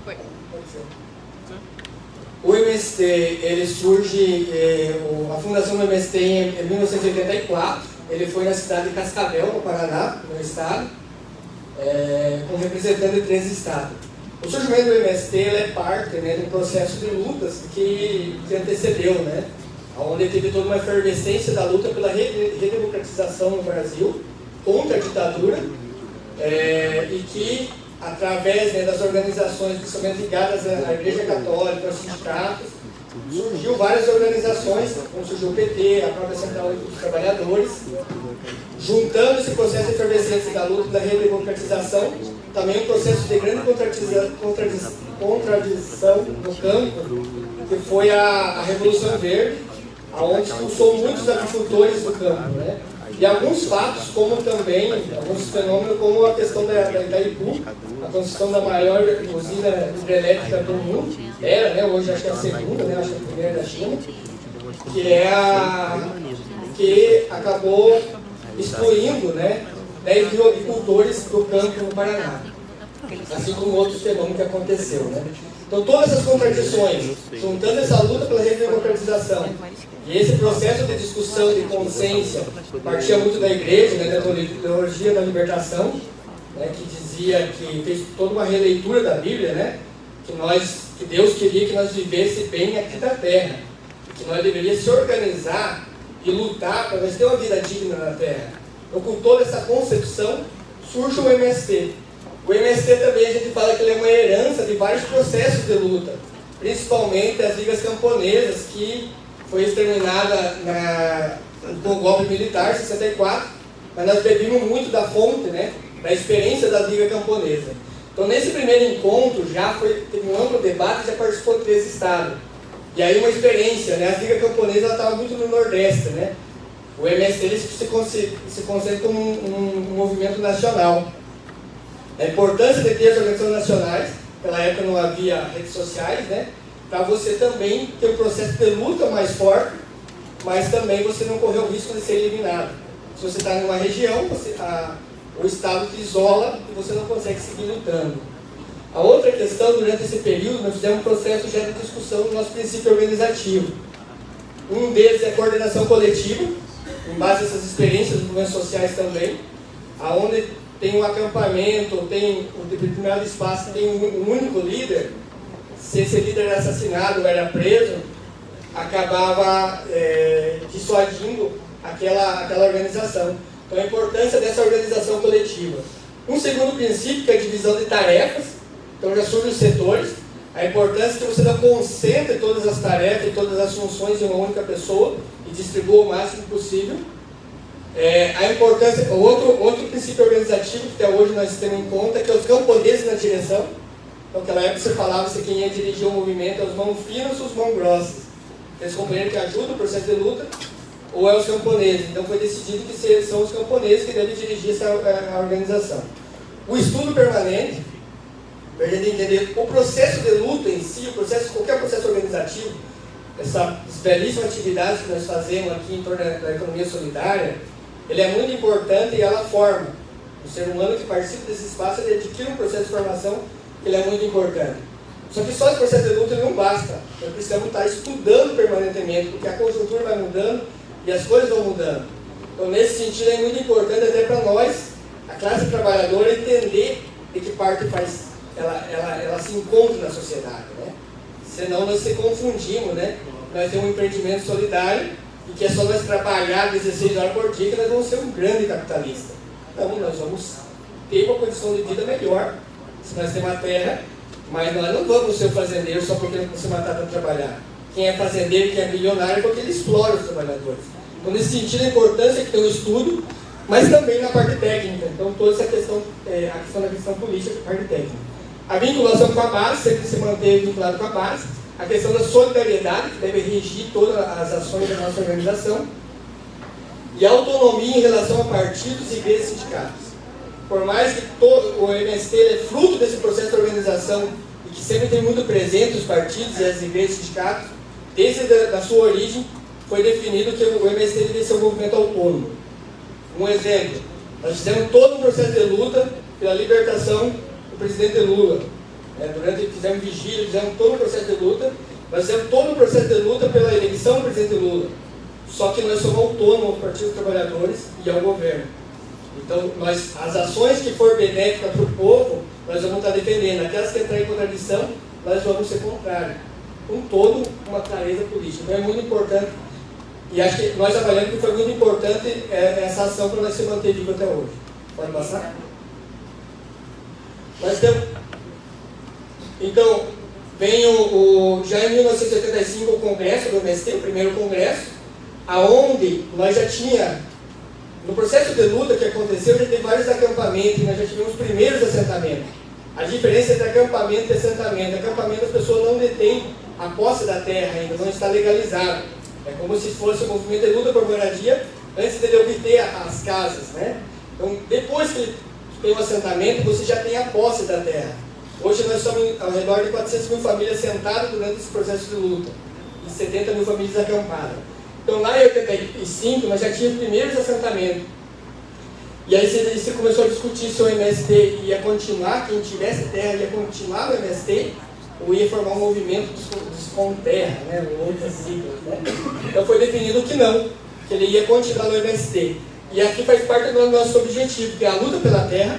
Foi. O MST, ele surge, a fundação do MST em 1984, ele foi na cidade de Cascavel, no Paraná, no estado, com representante de 13 estados. O surgimento do MST ele é parte, né, de um processo de lutas que antecedeu, né, onde teve toda uma efervescência da luta pela redemocratização no Brasil, contra a ditadura, e que, através, né, das organizações, principalmente ligadas à Igreja Católica, aos sindicatos, surgiu várias organizações, como surgiu o PT, a própria Central dos Trabalhadores, juntando esse processo de efervescência da luta da redemocratização, também um processo de grande contradição no campo, que foi a Revolução Verde, onde expulsou muitos agricultores do campo, né? E alguns fatos, como também, alguns fenômenos, como a questão da Itaipu, a construção da maior usina hidrelétrica do mundo, né, hoje acho que é a segunda, né, acho que é a primeira da China, que acabou excluindo, né, 10 mil agricultores do campo no Paraná. assim como outros fenômenos que aconteceu, né? Então todas essas contradições, juntando essa luta pela redemocratização e esse processo de discussão de consciência, partia muito da igreja, né, da teologia da libertação, né, que dizia que fez toda uma releitura da Bíblia, né, que Deus queria que nós vivêssemos bem aqui da terra, que nós deveríamos se organizar e lutar para nós ter uma vida digna na terra. Então, com toda essa concepção, surge o MST. O MST também a gente fala que ele é uma herança de vários processos de luta, principalmente as ligas camponesas, que foi exterminada com o golpe militar, em 64, mas nós bebemos muito da fonte, né, da experiência da liga camponesa. Então, nesse primeiro encontro, teve um amplo debate, já participou de 3 estados. E aí uma experiência, né, a liga camponesa estava muito no Nordeste, né? O MST ele se concentra como um movimento nacional. A importância de ter as organizações nacionais, naquela época não havia redes sociais, né? Para você também ter um processo de luta mais forte, mas também você não correr o risco de ser eliminado. Se você está numa região, o Estado te isola e você não consegue seguir lutando. A outra questão, durante esse período, nós fizemos um processo já de discussão do nosso princípio organizativo. Um deles é a coordenação coletiva, em base a essas experiências dos movimentos sociais também, aonde tem um acampamento, tem um determinado espaço, tem um único líder. Se esse líder era assassinado ou era preso, acabava dissuadindo aquela organização. Então, a importância dessa organização coletiva. Um segundo princípio, que é a divisão de tarefas. Então, já surgem os setores. A importância que você não concentre todas as tarefas e todas as funções em uma única pessoa e distribua o máximo possível. A importância, outro princípio organizativo que até hoje nós temos em conta, que é os camponeses na direção. Então, naquela época você falava que quem ia dirigir o movimento é os mãos finas ou os mãos grossas. Aqueles companheiros que ajudam o processo de luta, ou é os camponeses. Então foi decidido que são os camponeses que devem dirigir essa organização. O estudo permanente, para a gente entender o processo de luta em si, qualquer processo organizativo, essas belíssimas atividades que nós fazemos aqui em torno da economia solidária, ele é muito importante e ela forma. O ser humano que participa desse espaço, ele adquire um processo de formação que ele é muito importante. Só que só esse processo de luta não basta. Nós precisamos estar estudando permanentemente, porque a conjuntura vai mudando e as coisas vão mudando. Então, nesse sentido, é muito importante até para nós, a classe trabalhadora, entender de que parte ela se encontra na sociedade, né? Senão nós se confundimos, né? Nós temos um empreendimento solidário e que é só nós trabalhar 16 horas por dia que nós vamos ser um grande capitalista. Então, nós vamos ter uma condição de vida melhor se nós temos a terra, mas nós não vamos ser fazendeiro só porque não se matar para trabalhar. Quem é fazendeiro, quem é milionário, é porque ele explora os trabalhadores. Então, nesse sentido, a importância é que tem um estudo, mas também na parte técnica. Então, toda essa questão, a questão da questão política, a parte técnica. A vinculação com a base, sempre se manteve vinculado com a base. A questão da solidariedade, que deve regir todas as ações da nossa organização. E a autonomia em relação a partidos, igrejas e sindicatos. Por mais que o MST é fruto desse processo de organização e que sempre tem muito presente os partidos e as igrejas e sindicatos, desde a sua origem, foi definido que o MST deveria ser um movimento autônomo. Um exemplo, nós fizemos todo um processo de luta pela libertação do presidente Lula. Fizemos vigília, fizemos todo um processo de luta, nós fizemos todo um processo de luta pela eleição do presidente Lula. Só que nós somos autônomos ao Partido dos Trabalhadores e ao governo. Então, as ações que for benéficas para o povo, nós vamos estar defendendo. Aquelas que entrarem em contradição, nós vamos ser contrários. Com todo uma clareza política. Então é muito importante, e acho que nós avaliamos que foi muito importante essa ação para nós se manter vivo até hoje. Pode passar? Nós temos... Então, vem já em 1985 o congresso do MST, o primeiro congresso, aonde nós já tinha, no processo de luta que aconteceu, já teve vários acampamentos, nós já tivemos os primeiros assentamentos. A diferença entre acampamento e assentamento: acampamento, as pessoas não detêm a posse da terra ainda, não está legalizado. É como se fosse um movimento de luta por moradia antes de ele obter as casas, né? Então, depois que tem o assentamento, você já tem a posse da terra. Hoje nós estamos ao redor de 400 mil famílias sentadas durante esse processo de luta e 70 mil famílias acampadas. Então, lá em 85, nós já tínhamos os primeiros assentamentos. E aí você começou a discutir se o MST ia continuar, quem tivesse terra ia continuar no MST, ou ia formar um movimento dos com terra, né, outras siglas, né? Então foi definido que não, que ele ia continuar no MST. E aqui faz parte do nosso objetivo, que é a luta pela terra,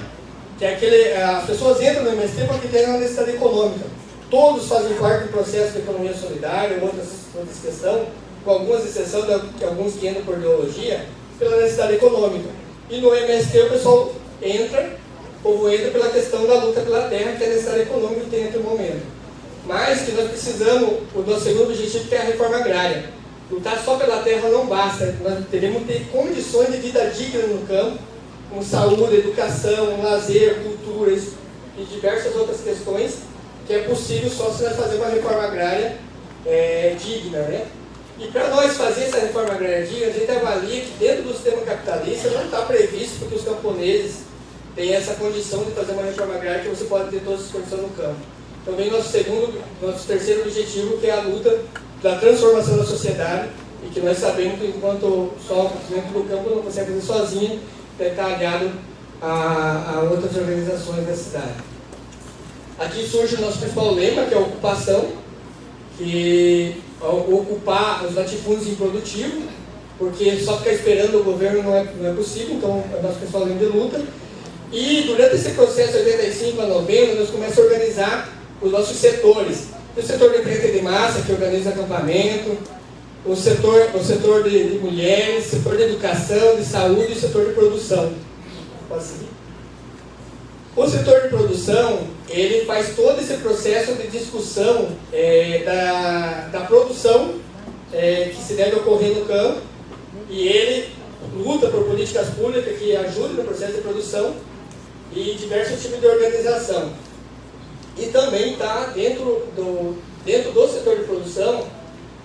que é as pessoas entram no MST porque tem uma necessidade econômica. Todos fazem parte do processo de economia solidária, outras questões, com algumas exceções de alguns que entram por ideologia, pela necessidade econômica. E no MST o pessoal entra, o povo entra pela questão da luta pela terra, que é a necessidade econômica que tem naquele momento. Mas que nós precisamos, o nosso segundo objetivo, que é a reforma agrária. Lutar só pela terra não basta, nós devemos ter condições de vida digna no campo, com saúde, educação, lazer, culturas e diversas outras questões, que é possível só se nós fazermos uma reforma agrária digna, né? E para nós fazer essa reforma agrária digna, a gente avalia que dentro do sistema capitalista não está previsto porque os camponeses têm essa condição de fazer uma reforma agrária que você pode ter todas as condições no campo. Também nosso terceiro objetivo, que é a luta da transformação da sociedade, e que nós sabemos que enquanto só dentro do campo não consegue fazer sozinho, deve estar aliado a outras organizações da cidade. Aqui surge o nosso principal lema, que é a ocupação, que ocupar os latifúndios improdutivos, porque só ficar esperando o governo não é possível, então é o nosso principal lema de luta. E durante esse processo de 85 a 90, nós começamos a organizar os nossos setores. O setor de empresa de massa, que organiza acampamento, o setor de mulheres, o setor de educação, de saúde e o setor de produção. Pode seguir? O setor de produção, ele faz todo esse processo de discussão da produção que se deve ocorrer no campo, e ele luta por políticas públicas que ajudem no processo de produção e diversos tipos de organização. E também está dentro do setor de produção,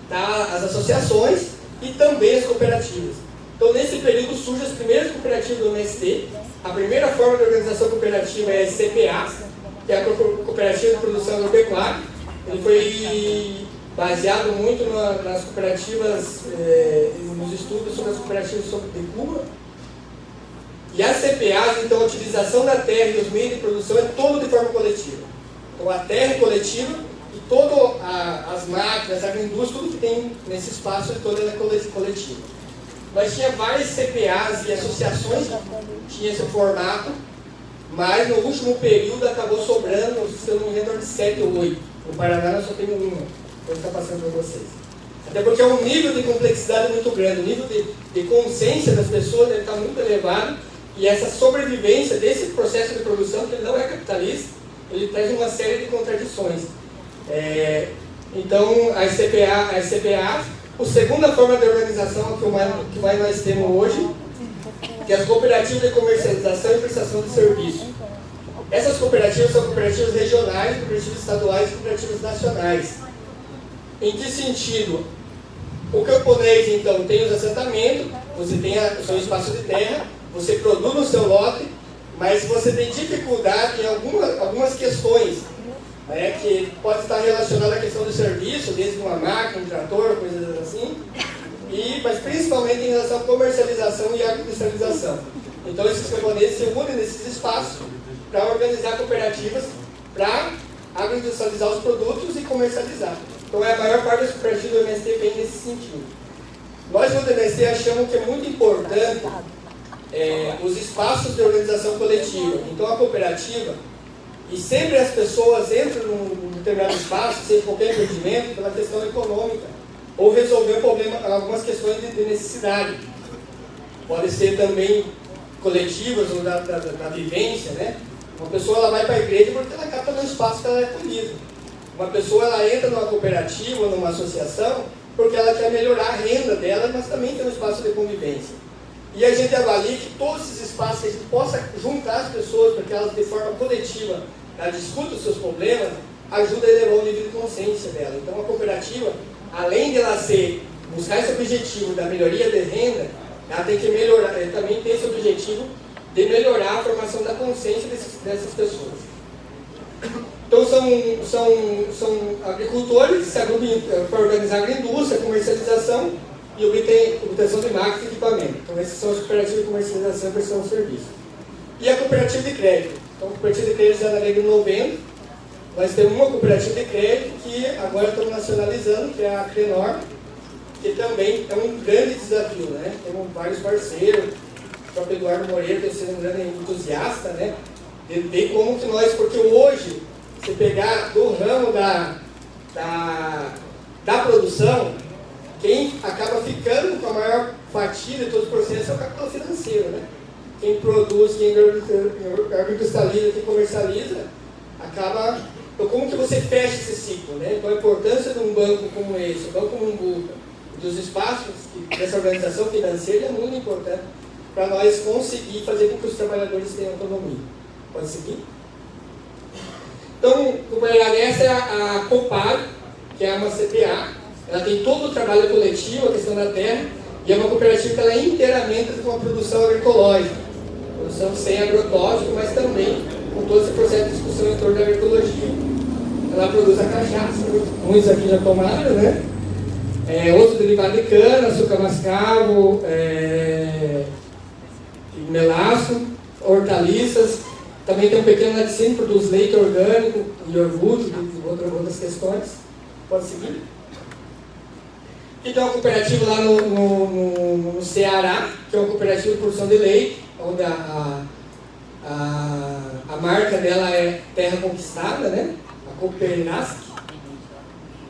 tá as associações e também as cooperativas. Então, nesse período surgem as primeiras cooperativas do MST. A primeira forma de organização cooperativa é a CPA, que é a Cooperativa de Produção Agropecuária. Ele foi baseado muito nas cooperativas, nos estudos sobre as cooperativas de Cuba. E as CPAs, então, a utilização da terra e os meios de produção é todo de forma coletiva. Então, a terra é coletiva e todas as máquinas, a agroindústria, tudo que tem nesse espaço é toda coletiva. Nós tínhamos várias CPAs e associações que tinham esse formato, mas no último período acabou sobrando, se eu não me engano, de 7 ou 8. No Paraná nós só temos uma, vou estar passando para vocês. Até porque é um nível de complexidade muito grande, o nível de consciência das pessoas deve estar muito elevado, e essa sobrevivência desse processo de produção, que ele não é capitalista, ele traz uma série de contradições. Então, as CPAs, a segunda forma de organização que mais nós temos hoje, que é as cooperativas de comercialização e prestação de serviço. Essas cooperativas são cooperativas regionais, cooperativas estaduais e cooperativas nacionais. Em que sentido? O camponês, então, tem os assentamentos, você tem o seu espaço de terra, você produz no seu lote, mas você tem dificuldade em algumas questões, né, que pode estar relacionada à questão do serviço, desde uma máquina, um trator, coisas assim, mas principalmente em relação à comercialização e agroindustrialização. Então esses camponeses se unem nesses espaços para organizar cooperativas para agroindustrializar os produtos e comercializar. Então a maior parte das cooperativas do MST vem nesse sentido. Nós no MST achamos que é muito importante os espaços de organização coletiva. Então a cooperativa, e sempre as pessoas entram num determinado espaço, seja qualquer empreendimento, pela questão econômica, ou resolver um problema, algumas questões de necessidade. Pode ser também coletivas ou da vivência, né? Uma pessoa ela vai para a igreja porque ela capta no espaço que ela é acolhida. Uma pessoa ela entra numa cooperativa ou numa associação porque ela quer melhorar a renda dela, mas também tem um espaço de convivência. E a gente avalia que todos esses espaços, que a gente possa juntar as pessoas para que elas, de forma coletiva, discutam os seus problemas, ajuda a elevar o nível de consciência dela. Então, a cooperativa, além de ela buscar esse objetivo da melhoria de renda, ela tem que melhorar, também tem esse objetivo de melhorar a formação da consciência dessas pessoas. Então, são agricultores que se agrupam para organizar a agroindústria, comercialização e obtenção de máquinas e equipamento. Então, essas são as cooperativas de comercialização e prestação de serviço. E a cooperativa de crédito. Então, a cooperativa de crédito já na lei de 90, nós temos uma cooperativa de crédito que agora estamos nacionalizando, que é a Crenor, que também é um grande desafio, né? Temos vários parceiros, o próprio Eduardo Moreira tem sido um grande entusiasta, né? De ver como que nós, porque hoje, se pegar do ramo da produção, quem acaba ficando com a maior fatia de todo o processo é o capital financeiro, né? Quem produz, quem agroindustrializa, quem comercializa, acaba... Então, como que você fecha esse ciclo, né? Então, a importância de um banco como esse, um banco como um Buca, dos espaços dessa organização financeira é muito importante para nós conseguir fazer com que os trabalhadores tenham autonomia. Pode seguir? Então, companheirada, essa é a Copag, que é uma CPA. Ela tem todo o trabalho coletivo, a questão da terra, e é uma cooperativa que ela é inteiramente com a produção agroecológica. Produção sem agrotóxico, mas também com todo esse processo de discussão em torno da agroecologia. Ela produz a cachaça, muitos aqui já tomaram, né? Outro derivado de cana, açúcar mascavo, melaço, hortaliças. Também tem um pequeno laticínio, produz leite orgânico, iogurte e outras questões. Pode seguir? E tem uma cooperativa lá no Ceará, que é uma cooperativa de produção de leite, onde a marca dela é Terra Conquistada, né? A Cooperasc.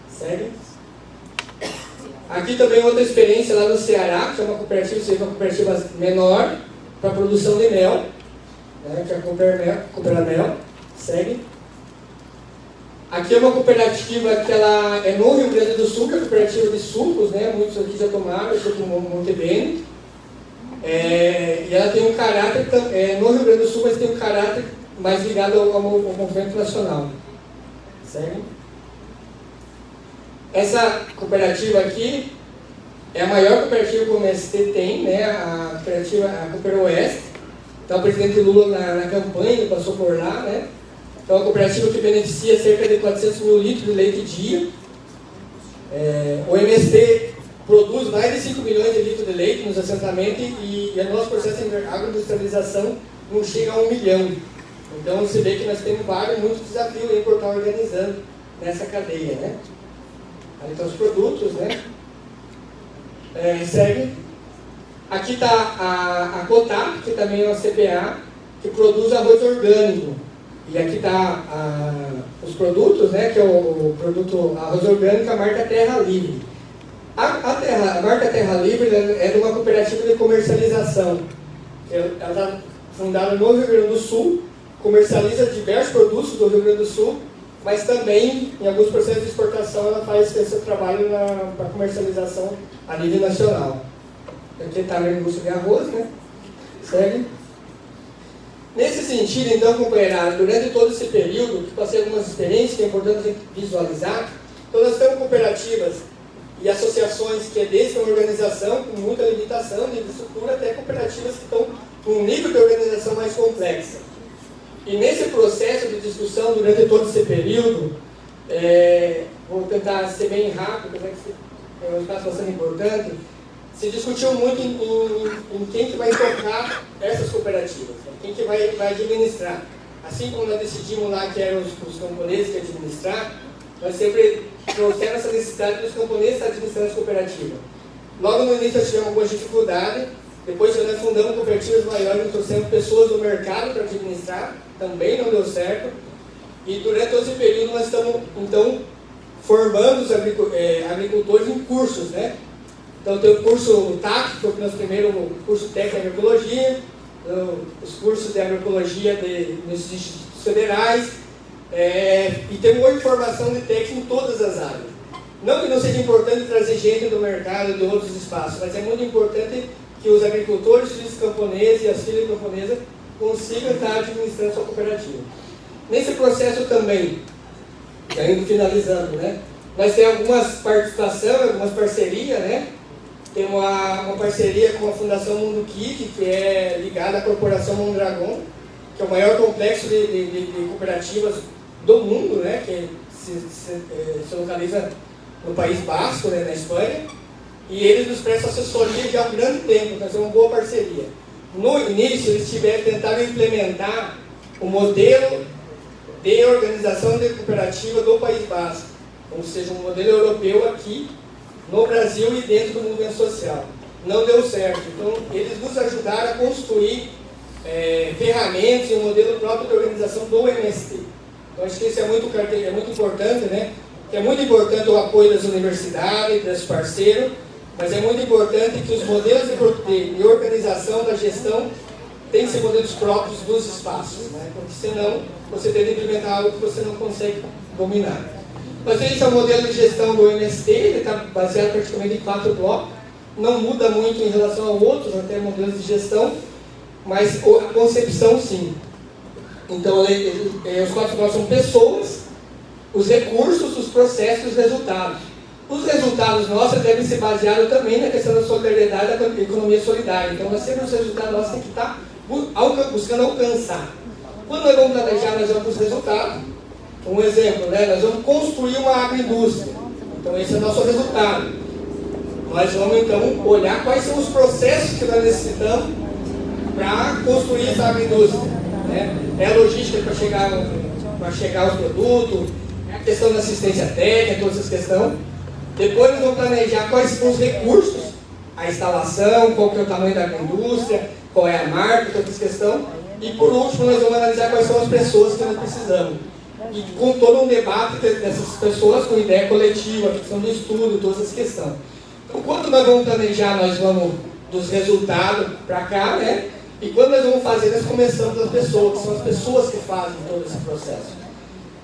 Segue. Aqui também outra experiência lá no Ceará, que é uma cooperativa menor para produção de mel, né? Que é a Cooperamel. Segue. Aqui é uma cooperativa que ela é no Rio Grande do Sul, que é a cooperativa de sucos, né? Muitos aqui já tomaram, suco Montebene. E ela tem um caráter, no Rio Grande do Sul, mas tem um caráter mais ligado ao movimento nacional. Segue. Essa cooperativa aqui é a maior cooperativa que o MST tem, né? A Cooper Oeste. Então, o presidente Lula na campanha passou por lá, né? Então, é uma cooperativa que beneficia cerca de 400 mil litros de leite dia. O MST produz mais de 5 milhões de litros de leite nos assentamentos e o nosso processo de agroindustrialização não chega a 1 milhão. Então, você vê que nós temos muitos desafios aí por estar organizando nessa cadeia, né? Ali estão os produtos, né? Segue. Aqui está a Cotap, que também é uma CPA, que produz arroz orgânico. E aqui está os produtos, né, que é o produto arroz orgânico, a marca Terra Livre. A marca Terra Livre é de uma cooperativa de comercialização. Ela está fundada no Rio Grande do Sul, comercializa diversos produtos do Rio Grande do Sul, mas também, em alguns processos de exportação, ela faz esse trabalho para comercialização a nível nacional. Aqui está na indústria de arroz, né? Segue. Nesse sentido, então, companheirada, durante todo esse período, que passei algumas experiências que é importante a gente visualizar, então nós temos cooperativas e associações que é desde uma organização com muita limitação de estrutura até cooperativas que estão com um nível de organização mais complexa. E nesse processo de discussão, durante todo esse período, vou tentar ser bem rápido, porque é um espaço bastante importante, se discutiu muito em quem que vai tocar essas cooperativas, né? Quem que vai administrar. Assim como nós decidimos lá que eram os camponeses que administrar, nós sempre trouxemos essa necessidade dos camponeses administrando as cooperativas. Logo no início nós tivemos algumas dificuldades, depois nós fundamos cooperativas maiores, nós trouxemos pessoas do mercado para administrar, também não deu certo. E durante todo esse período nós estamos, então, formando os agricultores em cursos, né? Então tem o curso TAC, que foi o nosso primeiro curso técnico de agroecologia, os cursos de agroecologia nos institutos federais, e temos hoje formação de técnico em todas as áreas. Não que não seja importante trazer gente do mercado, de outros espaços, mas é muito importante que os agricultores, os filhos camponeses e as filhas camponesas consigam estar administrando sua cooperativa. Nesse processo também, indo finalizando, né, nós temos algumas participações, algumas parcerias, né? Tem uma parceria com a Fundação Mundo Kik, que é ligada à Corporação Mondragon, que é o maior complexo de cooperativas do mundo, né? Que se localiza no País Basco, né? Na Espanha. E eles nos prestam assessoria já há um grande tempo, nós temos uma boa parceria. No início, eles tentaram implementar o modelo de organização de cooperativa do País Basco, ou seja, um modelo europeu aqui no Brasil e dentro do movimento social. Não deu certo. Então, eles nos ajudaram a construir ferramentas e um modelo próprio de organização do MST. Então, acho que isso é muito importante, né? Que é muito importante o apoio das universidades, dos parceiros, mas é muito importante que os modelos de organização da gestão tenham que ser modelos próprios dos espaços, né? Porque senão você tem que implementar algo que você não consegue dominar. Mas esse é o modelo de gestão do MST, ele está baseado praticamente em 4 blocos, não muda muito em relação a outros, até modelos de gestão, mas a concepção sim. Então, os 4 blocos são pessoas, os recursos, os processos e os resultados. Os resultados nossos devem ser baseados também na questão da solidariedade, da economia solidária. Então, nós sempre os resultados nossos têm que estar buscando alcançar. Quando nós vamos planejar, nós vamos para os resultados. Um exemplo, né? Nós vamos construir uma agroindústria. Então, esse é o nosso resultado. Nós vamos, então, olhar quais são os processos que nós necessitamos para construir essa agroindústria. Né? É a logística para chegar aos produtos, é a questão da assistência técnica, todas essas questões. Depois nós vamos planejar quais são os recursos, a instalação, qual que é o tamanho da agroindústria, qual é a marca, todas essas questões. E por último, nós vamos analisar quais são as pessoas que nós precisamos. E com todo um debate dessas pessoas, com ideia coletiva, questão do estudo, todas essas questões. Então, quando nós vamos planejar, nós vamos dos resultados para cá, né? E quando nós vamos fazer, nós começamos das pessoas, que são as pessoas que fazem todo esse processo.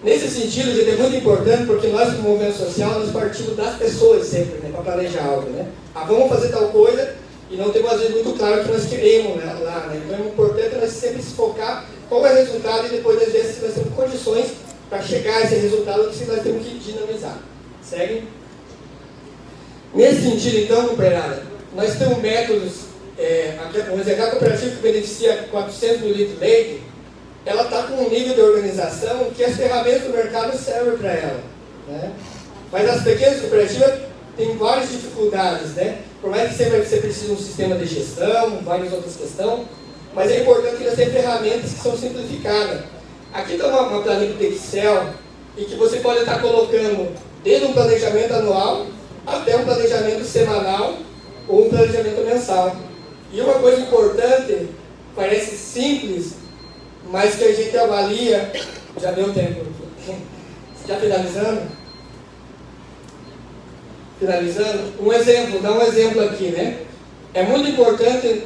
Nesse sentido, gente, é muito importante, porque nós, como movimento social, nós partimos das pessoas sempre, né? Para planejar algo, né? Vamos fazer tal coisa, e não temos, às vezes, muito claro o que nós queremos, né, lá, né? Então, é importante nós sempre se focar qual é o resultado, e depois, às vezes, se nós temos condições para chegar a esse resultado, se nós temos que dinamizar. Segue? Nesse sentido, então, companheirada, nós temos métodos, a cooperativa que beneficia 400 mil litros de leite, ela está com um nível de organização que as ferramentas do mercado servem para ela, né? Mas as pequenas cooperativas têm várias dificuldades, né? Por mais que sempre você precise de um sistema de gestão, várias outras questões, mas é importante que nós tenhamos ferramentas que são simplificadas. Aqui está uma planilha de Excel, e que você pode estar colocando desde um planejamento anual até um planejamento semanal ou um planejamento mensal. E uma coisa importante, parece simples, mas que a gente avalia. Já deu tempo aqui. Já finalizando? Um exemplo, dá um exemplo aqui, né? É muito importante,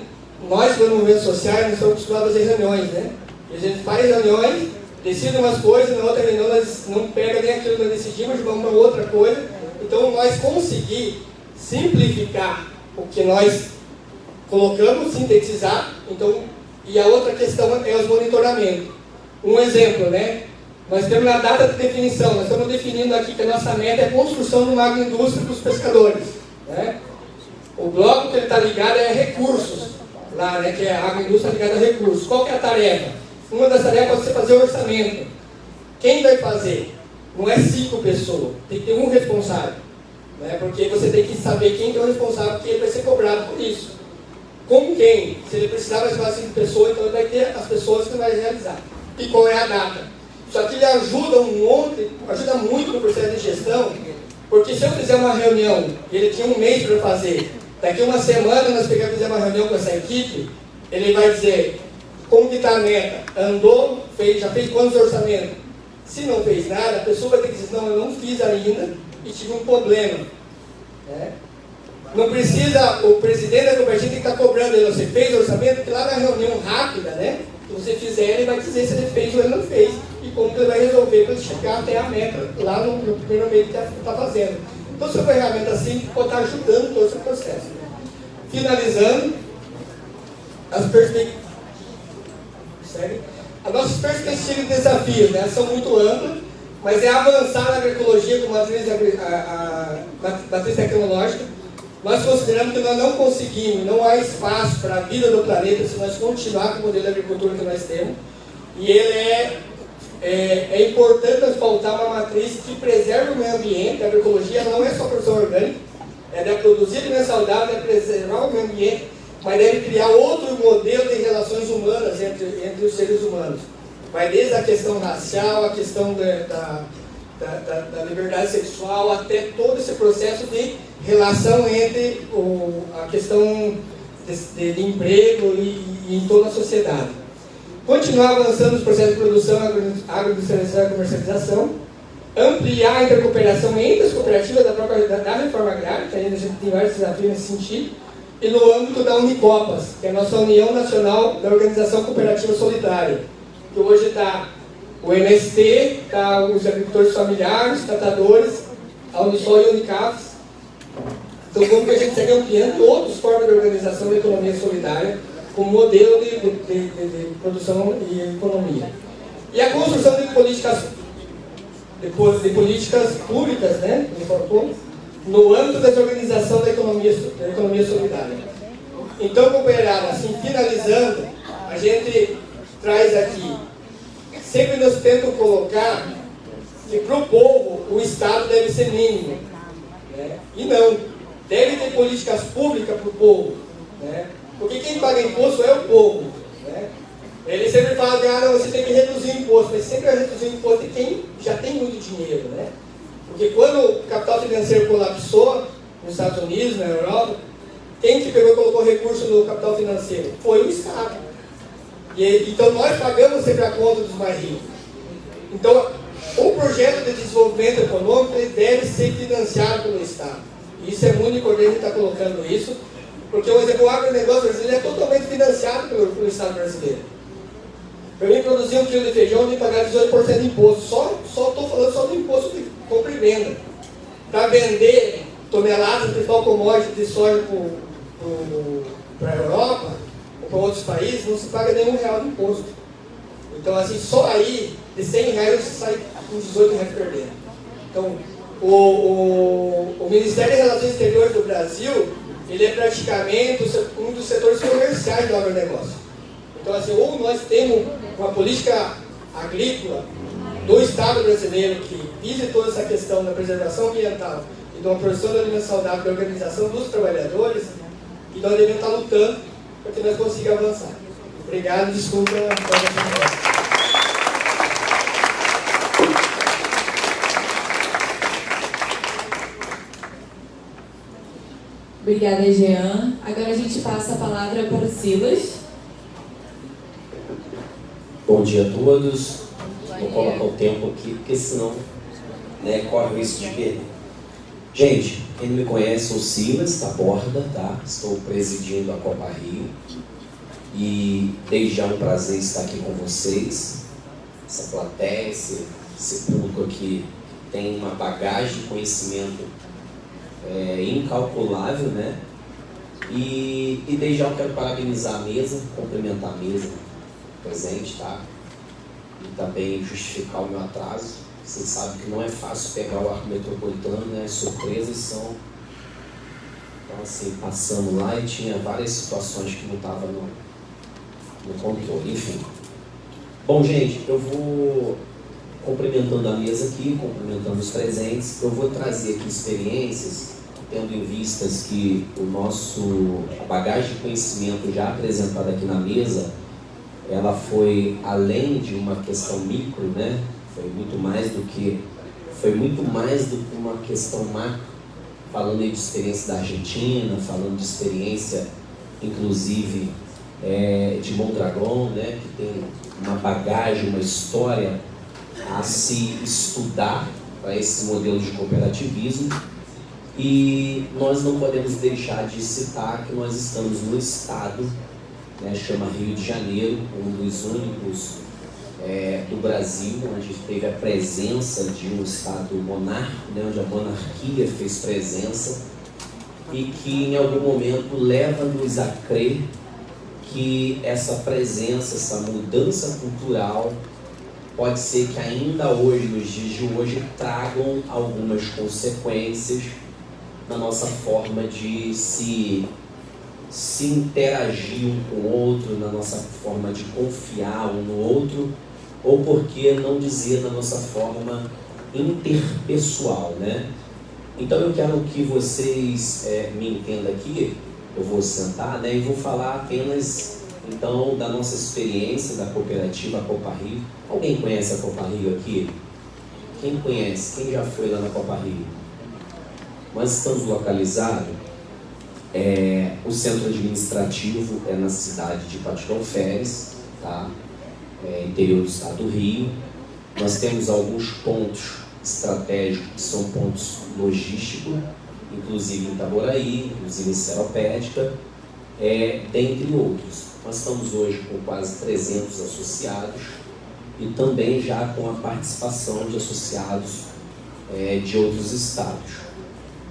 nós, quando movimentos sociais, nós estamos acostumados a fazer reuniões, né? E a gente faz reuniões, decide umas coisas, na outra reunião nós não pega nem aquilo que nós decidimos, vamos para outra coisa. Então, nós conseguir simplificar o que nós colocamos, sintetizar. Então, e a outra questão é os monitoramentos. Um exemplo, né? Nós temos a data de definição, nós estamos definindo aqui que a nossa meta é a construção de uma agroindústria para os pescadores, né? O bloco que ele está ligado é recursos, lá, né? Que é a agroindústria ligada a recursos. Qual que é a tarefa? Uma das tarefas é você fazer o orçamento. Quem vai fazer? Não é 5 pessoas, tem que ter um responsável, né? Porque você tem que saber quem é o responsável, porque ele vai ser cobrado por isso. Com quem? Se ele precisar mais de 5 pessoas, então ele vai ter as pessoas que vai realizar. E qual é a data? Só que ele ajuda ajuda muito no processo de gestão, porque se eu fizer uma reunião, e ele tinha um mês para fazer, daqui uma semana nós fizer uma reunião com essa equipe, ele vai dizer como que está a meta, andou, já fez quantos orçamentos? Se não fez nada, a pessoa vai ter que dizer, não, eu não fiz ainda e tive um problema, né? Não precisa, o presidente da cooperativa tem que estar cobrando ele, você fez o orçamento, porque lá na reunião rápida, né? Se você fizer, ele vai dizer se ele fez ou ele não fez, e como que ele vai resolver para ele chegar até a meta, lá no primeiro mês que está fazendo. Então, se uma ferramenta assim, pode estar ajudando todo esse processo. Finalizando, as perspectivas. As nossas perspectivas e desafios, né, são muito amplas, mas é avançar na agroecologia com matriz tecnológica. Nós consideramos que nós não conseguimos, não há espaço para a vida do planeta se nós continuar com o modelo de agricultura que nós temos. E ele é importante nós pautar uma matriz que preserve o meio ambiente. A agroecologia não é só produção orgânica, é de produzir alimento saudável, é preservar o meio ambiente mas deve criar outro modelo de relações humanas entre os seres humanos. Vai desde a questão racial, a questão da liberdade sexual, até todo esse processo de relação entre a questão de emprego e em toda a sociedade. Continuar avançando nos processos de produção, agroindustrialização e comercialização, ampliar a intercooperação entre as cooperativas da reforma agrária, que ainda a gente tem vários desafios nesse sentido, e no âmbito da Unicopas, que é a nossa União Nacional da Organização Cooperativa Solidária, que hoje está o MST, está os agricultores familiares, os catadores, a Unisol e a Unicafes. Então, como que a gente segue ampliando outras formas de organização da economia solidária como modelo de produção e economia. E a construção de políticas públicas, né, no âmbito da organização da economia solidária. Então, companheirada, assim, finalizando, a gente traz aqui, sempre nós tentamos colocar que para o povo o Estado deve ser mínimo, né? E não, deve ter políticas públicas para o povo, né? Porque quem paga imposto é o povo, né? Ele sempre fala que não, você tem que reduzir o imposto, mas sempre vai reduzir o imposto de quem já tem muito dinheiro, né? Porque quando o capital financeiro colapsou nos Estados Unidos, na Europa, quem que pegou e colocou recurso no capital financeiro? Foi o Estado. Então nós pagamos sempre a conta dos mais ricos. Então, o projeto de desenvolvimento econômico ele deve ser financiado pelo Estado. Isso é muito importante a gente estar colocando isso, porque, por exemplo, o agronegócio brasileiro é totalmente financiado pelo Estado brasileiro. Para mim produzir 1 quilo de feijão, eu tenho que pagar 18% de imposto. Só estou falando só do imposto de compra e venda. Para vender toneladas de principal commodity de soja para a Europa ou para outros países, não se paga nenhum real de imposto. Então, assim, só aí, de 100 reais, você sai com 18 reais perdendo. Então, o Ministério das Relações Exteriores do Brasil, ele é praticamente um dos setores comerciais do agronegócio. Então, assim, ou nós temos uma política agrícola do Estado brasileiro que vise toda essa questão da preservação ambiental e de uma produção de alimentos saudáveis e da organização dos trabalhadores, e nós devemos estar lutando para que nós consigamos avançar. Obrigado, desculpa a oportunidade. Obrigada, Jean. Agora a gente passa a palavra para o Silas. Bom dia a todos. Vou colocar o tempo aqui, porque senão corre o risco de perder. Gente, quem não me conhece, sou Silas, da Borda, tá? Estou presidindo a Copa Rio. E desde já é um prazer estar aqui com vocês. Essa plateia, esse público aqui tem uma bagagem de conhecimento incalculável, né? E desde já eu quero parabenizar a mesa, cumprimentar a mesa presente, tá? E também justificar o meu atraso. Vocês sabem que não é fácil pegar o arco metropolitano, né? As surpresas são... Então, assim, passando lá e tinha várias situações que não estavam no controle, enfim. Bom, gente, eu vou cumprimentando a mesa aqui, cumprimentando os presentes. Eu vou trazer aqui experiências, tendo em vistas que a bagagem de conhecimento já apresentada aqui na mesa, ela foi além de uma questão micro, né? Foi muito mais do que uma questão macro, falando aí de experiência da Argentina, falando de experiência, inclusive, de Mondragón, né? Que tem uma bagagem, uma história a se estudar para esse modelo de cooperativismo. E nós não podemos deixar de citar que nós estamos no estado, né, chama Rio de Janeiro, um dos únicos do Brasil onde teve a presença de um estado monárquico, né, onde a monarquia fez presença, e que em algum momento leva-nos a crer que essa presença, essa mudança cultural pode ser que ainda hoje, nos dias de hoje, tragam algumas consequências na nossa forma de se interagir um com o outro, na nossa forma de confiar um no outro, ou por que não dizer na nossa forma interpessoal, né? Então eu quero que vocês me entendam aqui eu vou sentar, né, e vou falar apenas, então, da nossa experiência da cooperativa Copa Rio. Alguém conhece a Copa Rio aqui? Quem conhece? Quem já foi lá na Copa Rio? Nós estamos localizados, o centro administrativo é na cidade de Paticão Ferres, tá? Interior do estado do Rio. Nós temos alguns pontos estratégicos que são pontos logísticos, inclusive em Itaboraí, inclusive em Seropédica, dentre outros. Nós estamos hoje com quase 300 associados e também já com a participação de associados de outros estados.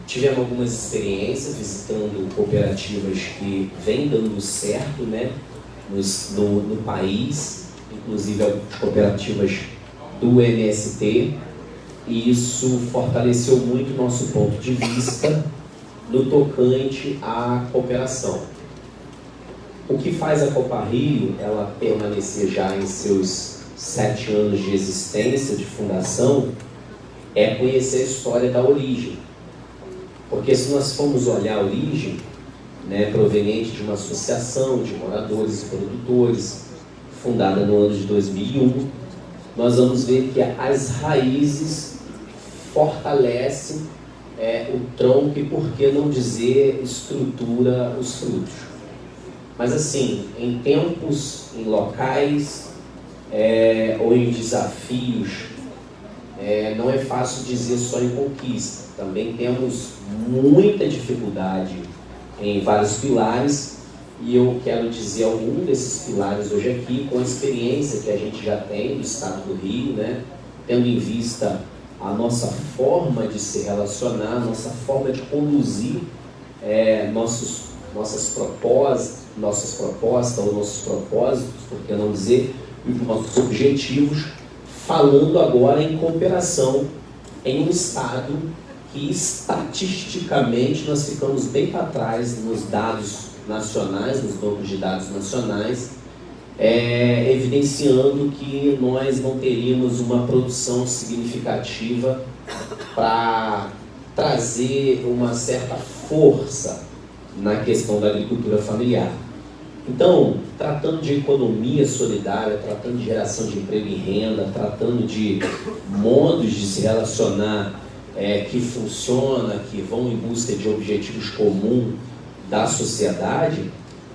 Tivemos algumas experiências visitando cooperativas que vêm dando certo, né, no país, inclusive algumas cooperativas do MST, e isso fortaleceu muito o nosso ponto de vista no tocante à cooperação. O que faz a Copa Rio ela permanecer já em seus 7 anos de existência, de fundação, é conhecer a história da origem. Porque se nós formos olhar a origem, né, proveniente de uma associação de moradores e produtores, fundada no ano de 2001, nós vamos ver que as raízes fortalecem o tronco e, por que não dizer, estrutura os frutos. Mas assim, em tempos, em locais ou em desafios, não é fácil dizer só em conquista. Também temos muita dificuldade em vários pilares, e eu quero dizer algum desses pilares hoje aqui, com a experiência que a gente já tem do estado do Rio, né? Tendo em vista a nossa forma de se relacionar, nossa forma de conduzir nossas propostas ou nossos propósitos, por que não dizer, e os nossos objetivos, falando agora em cooperação em um estado que estatisticamente nós ficamos bem para trás nos dados nacionais, nos bancos de dados nacionais, evidenciando que nós não teríamos uma produção significativa para trazer uma certa força na questão da agricultura familiar. Então, tratando de economia solidária, tratando de geração de emprego e renda, tratando de modos de se relacionar que funciona, que vão em busca de objetivos comuns da sociedade,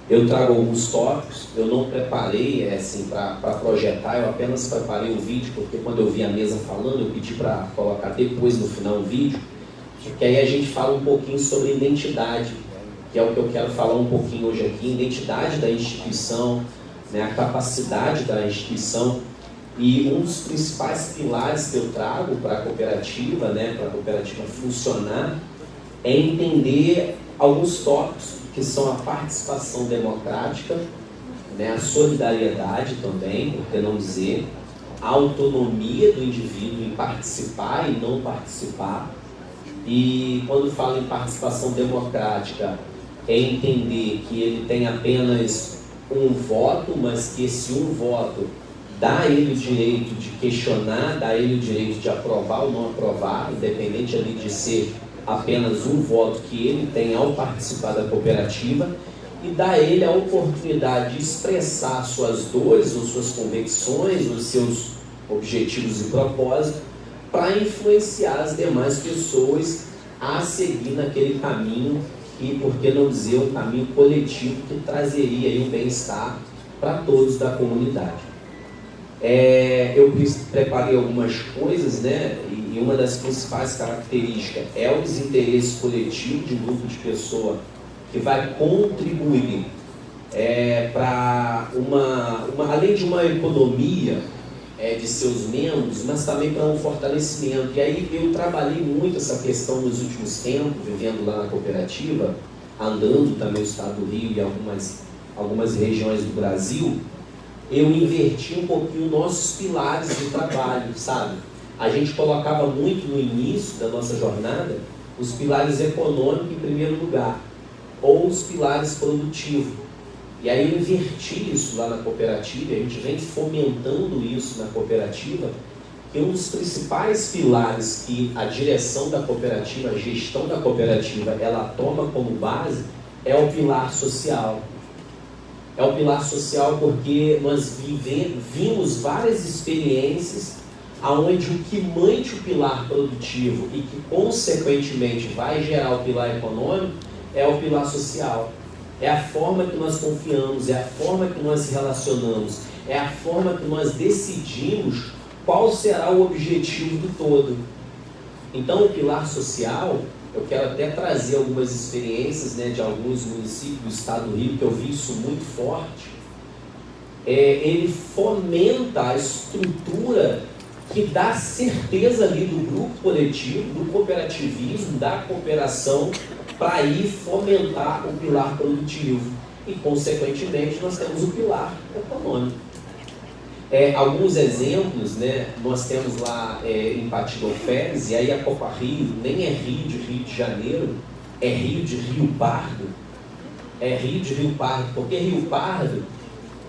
eu trago alguns tópicos. Eu não preparei para projetar, eu apenas preparei o vídeo, porque quando eu vi a mesa falando, eu pedi para colocar depois no final o vídeo, que aí a gente fala um pouquinho sobre identidade, que é o que eu quero falar um pouquinho hoje aqui, identidade da instituição, né, a capacidade da instituição. E um dos principais pilares que eu trago para a cooperativa, né, para a cooperativa funcionar, é entender alguns tópicos que são a participação democrática, né, a solidariedade também, por que não dizer, a autonomia do indivíduo em participar e não participar. E quando falo em participação democrática, é entender que ele tem apenas um voto, mas que esse um voto dá a ele o direito de questionar, dá a ele o direito de aprovar ou não aprovar, independente ali de ser apenas um voto que ele tem ao participar da cooperativa, e dá a ele a oportunidade de expressar suas dores, ou suas convicções, os seus objetivos e propósitos, para influenciar as demais pessoas a seguir naquele caminho, e por que não dizer um caminho coletivo que trazeria aí um bem-estar para todos da comunidade. Eu preparei algumas coisas, né? E uma das principais características é o desinteresse coletivo de um grupo de pessoas que vai contribuir para além de uma economia de seus membros, mas também para um fortalecimento. E aí eu trabalhei muito essa questão nos últimos tempos, vivendo lá na cooperativa, andando também no estado do Rio e algumas regiões do Brasil. Eu inverti um pouquinho nossos pilares de trabalho, sabe? A gente colocava muito no início da nossa jornada os pilares econômicos em primeiro lugar, ou os pilares produtivos. E aí eu inverti isso lá na cooperativa, e a gente vem fomentando isso na cooperativa, que um dos principais pilares que a direção da cooperativa, a gestão da cooperativa, ela toma como base, é o pilar social. É o pilar social porque nós vimos várias experiências onde o que mante o pilar produtivo e que, consequentemente, vai gerar o pilar econômico é o pilar social. É a forma que nós confiamos, é a forma que nós se relacionamos, é a forma que nós decidimos qual será o objetivo do todo. Então, o pilar social, eu quero até trazer algumas experiências, né, de alguns municípios do estado do Rio, que eu vi isso muito forte. Ele fomenta a estrutura que dá certeza ali do grupo coletivo, do cooperativismo, da cooperação, para ir fomentar o pilar produtivo. E, consequentemente, nós temos o pilar econômico. Alguns exemplos, né, nós temos lá em Patilofés, e aí a Copa Rio nem é Rio de Janeiro, é Rio de Rio Pardo. É Rio de Rio Pardo, porque Rio Pardo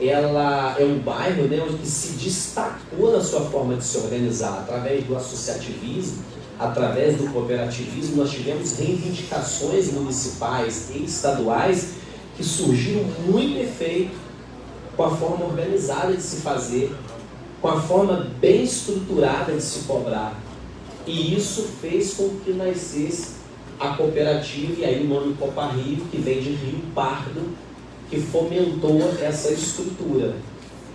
ela é um bairro, né, onde se destacou na sua forma de se organizar, através do associativismo, através do cooperativismo. Nós tivemos reivindicações municipais e estaduais que surgiram muito efeito com a forma organizada de se fazer, com a forma bem estruturada de se cobrar. E isso fez com que nascesse a cooperativa, e aí o nome Copa Rio, que vem de Rio Pardo, que fomentou essa estrutura.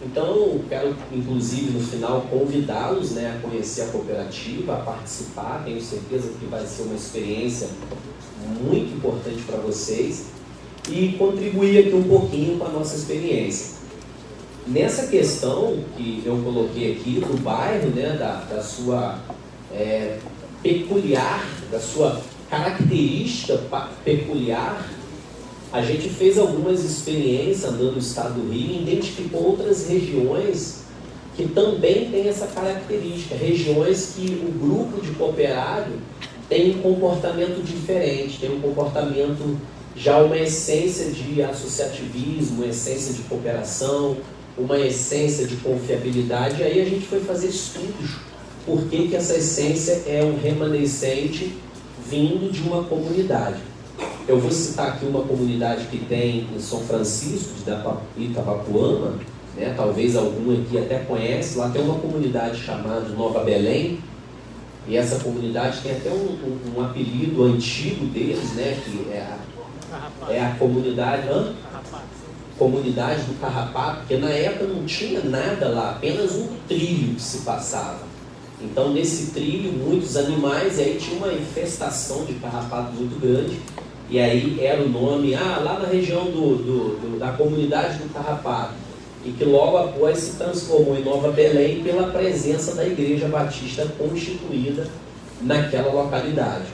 Então, quero, inclusive, no final, convidá-los, né, a conhecer a cooperativa, a participar. Tenho certeza que vai ser uma experiência muito importante para vocês e contribuir aqui um pouquinho com a nossa experiência. Nessa questão que eu coloquei aqui do bairro, né, da sua peculiar, da sua característica peculiar, a gente fez algumas experiências andando no estado do Rio e identificou outras regiões que também têm essa característica, regiões que o grupo de cooperado tem um comportamento diferente, tem um comportamento, já uma essência de associativismo, uma essência de cooperação, uma essência de confiabilidade. E aí a gente foi fazer estudos por que essa essência é um remanescente vindo de uma comunidade. Eu vou citar aqui uma comunidade que tem em São Francisco, de Itabapuama, né? Talvez algum aqui até conhece. Lá tem uma comunidade chamada Nova Belém, e essa comunidade tem até um apelido antigo deles, né? Que é a comunidade, comunidade do Carrapato, porque na época não tinha nada lá, apenas um trilho que se passava. Então, nesse trilho, muitos animais, e aí tinha uma infestação de carrapato muito grande. E aí era o nome, lá na região da comunidade do Carrapato, e que logo após se transformou em Nova Belém pela presença da Igreja Batista constituída naquela localidade.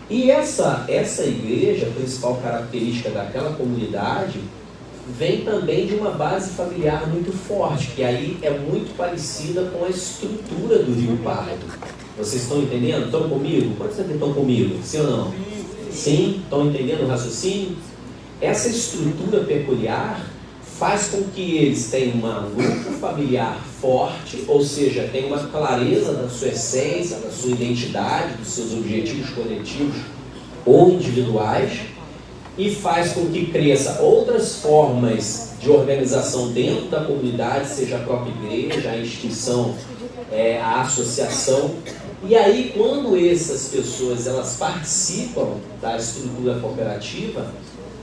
E essa igreja, a principal característica daquela comunidade, vem também de uma base familiar muito forte, que aí é muito parecida com a estrutura do Rio Pardo. Vocês estão entendendo? Estão comigo? Quantos aqui estão comigo? Sim ou não? Sim? Estão entendendo o raciocínio? Essa estrutura peculiar faz com que eles tenham um grupo familiar forte, ou seja, tenham uma clareza da sua essência, da sua identidade, dos seus objetivos coletivos ou individuais, e faz com que cresça outras formas de organização dentro da comunidade, seja a própria igreja, a instituição, a associação. E aí, quando essas pessoas elas participam da estrutura cooperativa,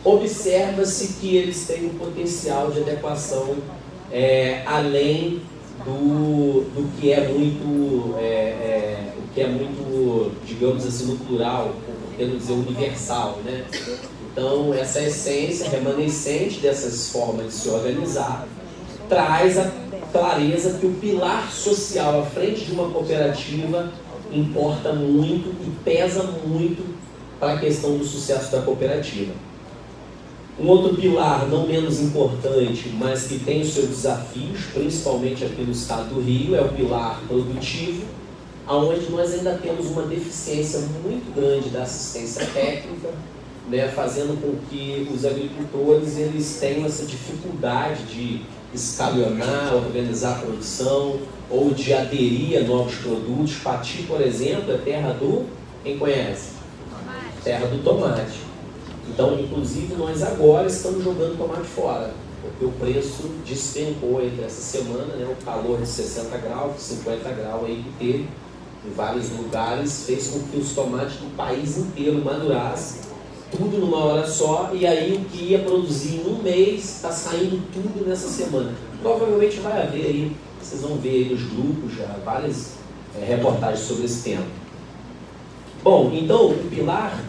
observa-se que eles têm um potencial de adequação além do que é muito, digamos assim, no plural, querendo dizer universal, né? Então, essa essência remanescente dessas formas de se organizar traz a clareza que o pilar social à frente de uma cooperativa importa muito e pesa muito para a questão do sucesso da cooperativa. Um outro pilar, não menos importante, mas que tem os seus desafios, principalmente aqui no estado do Rio, é o pilar produtivo, onde nós ainda temos uma deficiência muito grande da assistência técnica, né, fazendo com que os agricultores eles tenham essa dificuldade de escalonar, organizar a produção ou de aderir a novos produtos. Pati, por exemplo, é terra do... Quem conhece? Terra do tomate. Então, inclusive, nós agora estamos jogando tomate fora, porque o preço despencou entre essa semana, né? O calor de 60 graus, 50 graus aí que teve em vários lugares, fez com que os tomates do país inteiro madurassem, tudo numa hora só, e aí o que ia produzir em um mês está saindo tudo nessa semana. Provavelmente vai haver aí, vocês vão ver aí nos grupos já várias reportagens sobre esse tema. Bom, então o pilar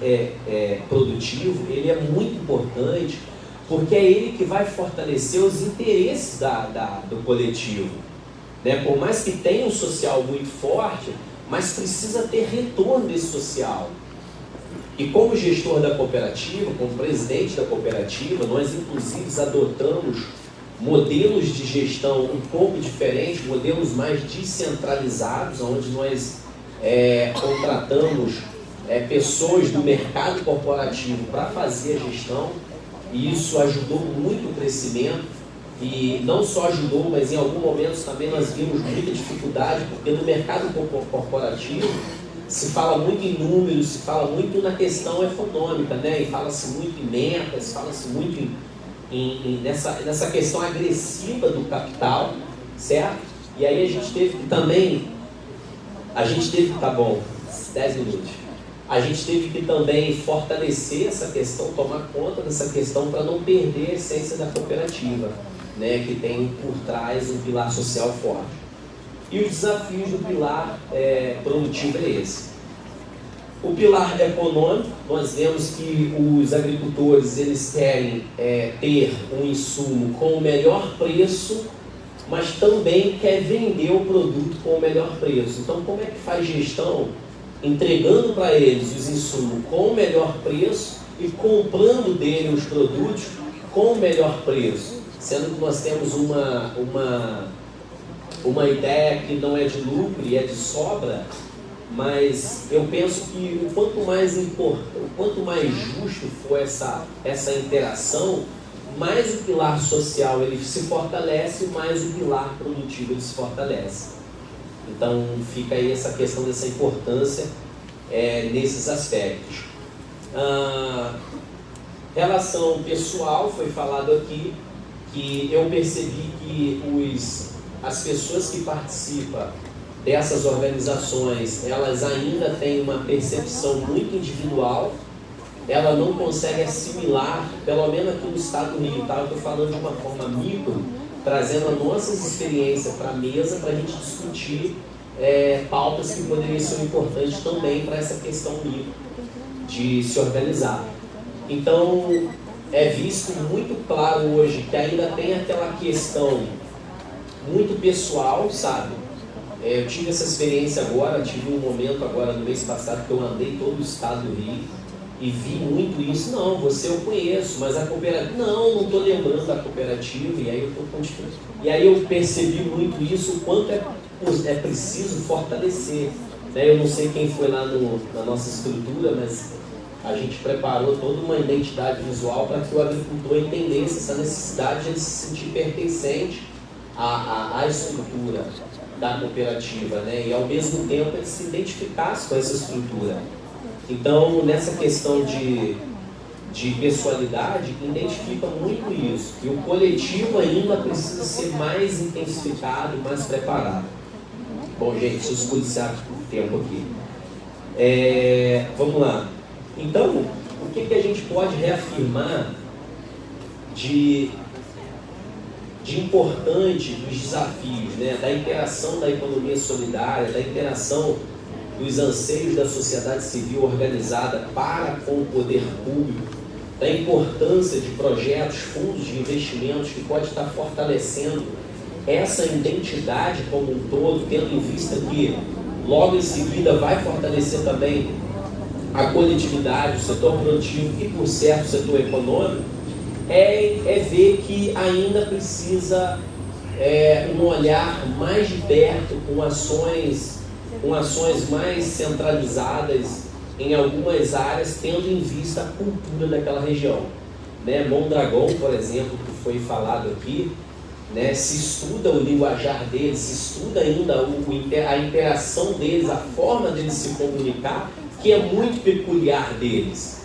produtivo, ele é muito importante, porque é ele que vai fortalecer os interesses do coletivo. Né? Por mais que tenha um social muito forte, mas precisa ter retorno desse social. E como gestor da cooperativa, como presidente da cooperativa, nós inclusive adotamos modelos de gestão um pouco diferentes, modelos mais descentralizados, onde nós contratamos pessoas do mercado corporativo para fazer a gestão, e isso ajudou muito o crescimento, e não só ajudou, mas em alguns momentos também nós vimos muita dificuldade, porque no mercado corporativo se fala muito em números, se fala muito na questão econômica, né? E fala-se muito em metas, fala-se muito nessa questão agressiva do capital, certo? E aí a gente teve que também, tá bom, 10 minutos, a gente teve que também fortalecer essa questão, tomar conta dessa questão para não perder a essência da cooperativa, né? Que tem por trás um pilar social forte. E os desafios do pilar produtivo é esse. O pilar econômico, nós vemos que os agricultores eles querem ter um insumo com o melhor preço, mas também quer vender o produto com o melhor preço. Então, como é que faz gestão entregando para eles os insumos com o melhor preço e comprando dele os produtos com o melhor preço? Sendo que nós temos uma ideia que não é de lucro e é de sobra, mas eu penso que o quanto mais justo for essa interação, mais o pilar social ele se fortalece, mais o pilar produtivo ele se fortalece. Então fica aí essa questão dessa importância nesses aspectos. Relação pessoal, foi falado aqui, que eu percebi que as pessoas que participam dessas organizações, elas ainda têm uma percepção muito individual, ela não consegue assimilar, pelo menos aqui no estado do Rio, tá? Eu estou falando de uma forma micro, trazendo as nossas experiências para a mesa, para a gente discutir pautas que poderiam ser importantes também para essa questão micro, de se organizar. Então, é visto muito claro hoje que ainda tem aquela questão muito pessoal, sabe? Eu tive essa experiência agora, tive um momento agora no mês passado que eu andei todo o estado do Rio e vi muito isso. Não, você eu conheço, mas a cooperativa, não estou lembrando da cooperativa, e aí eu estou continuando. E aí eu percebi muito isso, o quanto é preciso fortalecer. Né? Eu não sei quem foi lá na nossa estrutura, mas a gente preparou toda uma identidade visual para que o agricultor entendesse essa necessidade de ele se sentir pertencente à estrutura da cooperativa, né? E ao mesmo tempo ele se identificasse com essa estrutura. Então, nessa questão de pessoalidade, identifica muito isso. E o coletivo ainda precisa ser mais intensificado, mais preparado. Bom, gente, deixa eu escudiciar o tempo aqui. Vamos lá. Então, o que a gente pode reafirmar de importante dos desafios, né? Da interação da economia solidária, da interação dos anseios da sociedade civil organizada para com o poder público, da importância de projetos, fundos de investimentos que pode estar fortalecendo essa identidade como um todo, tendo em vista que logo em seguida vai fortalecer também a coletividade, o setor produtivo e, por certo, o setor econômico, é ver que ainda precisa um olhar mais de perto, com ações mais centralizadas em algumas áreas, tendo em vista a cultura daquela região. Né? Mondragão, por exemplo, que foi falado aqui, né? Se estuda o linguajar deles, se estuda ainda a interação deles, a forma deles se comunicar, que é muito peculiar deles.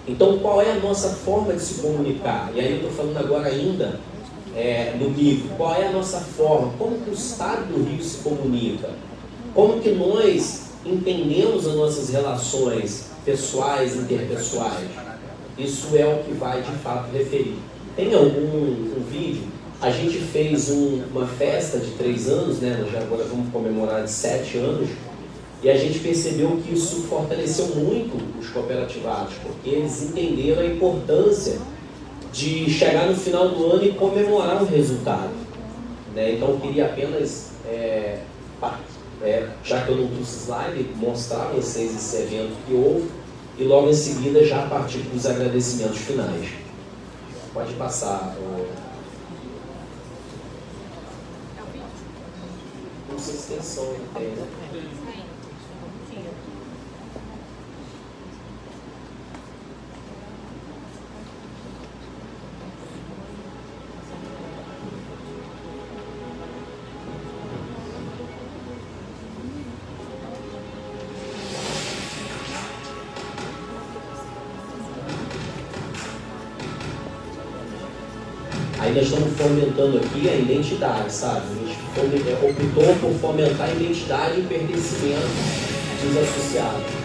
Então, qual é a nossa forma de se comunicar? E aí eu estou falando agora ainda no micro. Qual é a nossa forma? Como que o Estado do Rio se comunica? Como que nós entendemos as nossas relações pessoais, interpessoais? Isso é o que vai, de fato, referir. Tem um vídeo? A gente fez uma festa de 3 anos, né? Nós já agora vamos comemorar de 7 anos. E a gente percebeu que isso fortaleceu muito os cooperativados, porque eles entenderam a importância de chegar no final do ano e comemorar o resultado, né? Então eu queria apenas, já que eu não trouxe slide, mostrar a vocês esse evento que houve e logo em seguida já partir para os agradecimentos finais. Pode passar. Não sei se tem som, tem, né? Aí nós estamos fomentando aqui a identidade, sabe? A gente optou por fomentar a identidade e o pertencimento dos associados.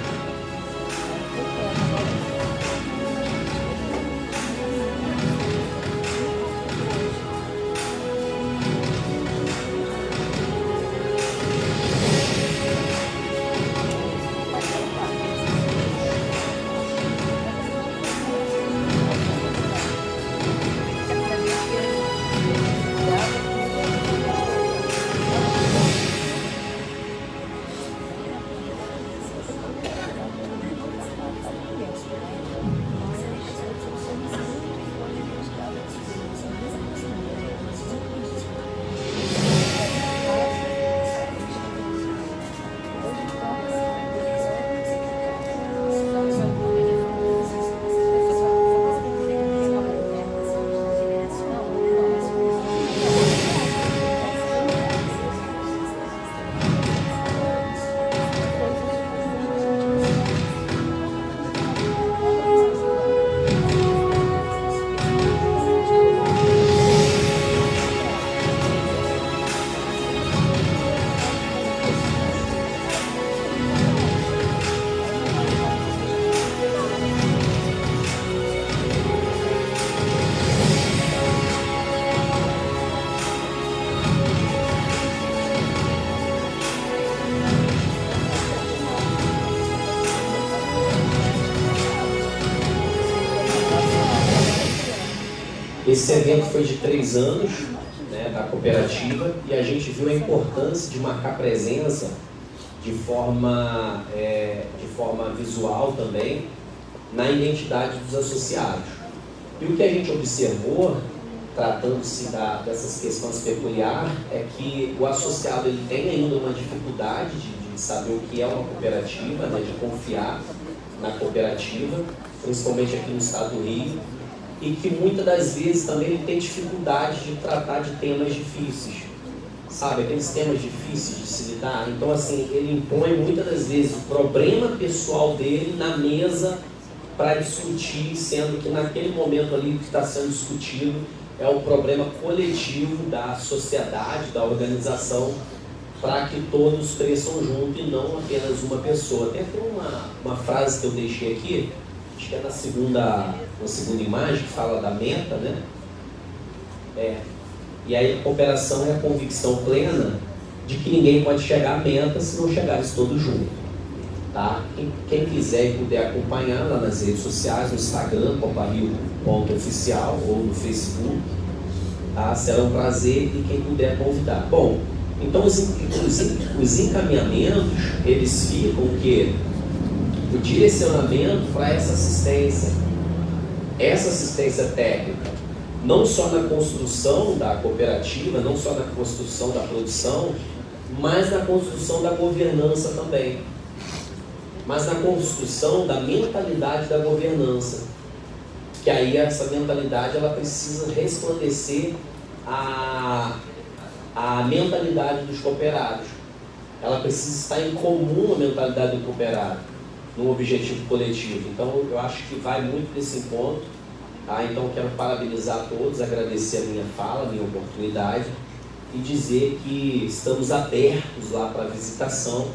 Esse evento foi de 3 anos, né, da cooperativa, e a gente viu a importância de marcar presença de forma visual também na identidade dos associados. E o que a gente observou, tratando-se dessas questões peculiares, é que o associado ele tem ainda uma dificuldade de saber o que é uma cooperativa, né, de confiar na cooperativa, principalmente aqui no estado do Rio, e que muitas das vezes também ele tem dificuldade de tratar de temas difíceis, sabe? Aqueles temas difíceis de se lidar. Então, assim, ele impõe muitas das vezes o problema pessoal dele na mesa para discutir, sendo que naquele momento ali que está sendo discutido é o problema coletivo da sociedade, da organização, para que todos cresçam junto e não apenas uma pessoa. Tem uma frase que eu deixei aqui, acho que é na segunda imagem, que fala da meta, né? E aí a cooperação é a convicção plena de que ninguém pode chegar à meta se não chegarem todos juntos. Tá? Quem quiser e puder acompanhar lá nas redes sociais, no Instagram, copario.oficial ou no Facebook, tá? Será um prazer e quem puder convidar. Bom, então os encaminhamentos, eles ficam o quê? O direcionamento para essa assistência técnica, não só na construção da cooperativa, não só na construção da produção, mas na construção da governança também. Mas na construção da mentalidade da governança, que aí essa mentalidade ela precisa resplandecer a mentalidade dos cooperados. Ela precisa estar em comum a mentalidade do cooperado. num objetivo coletivo. Então, eu acho que vai muito desse encontro. Tá? Então, quero parabenizar a todos, agradecer a minha fala, a minha oportunidade e dizer que estamos abertos lá para visitação,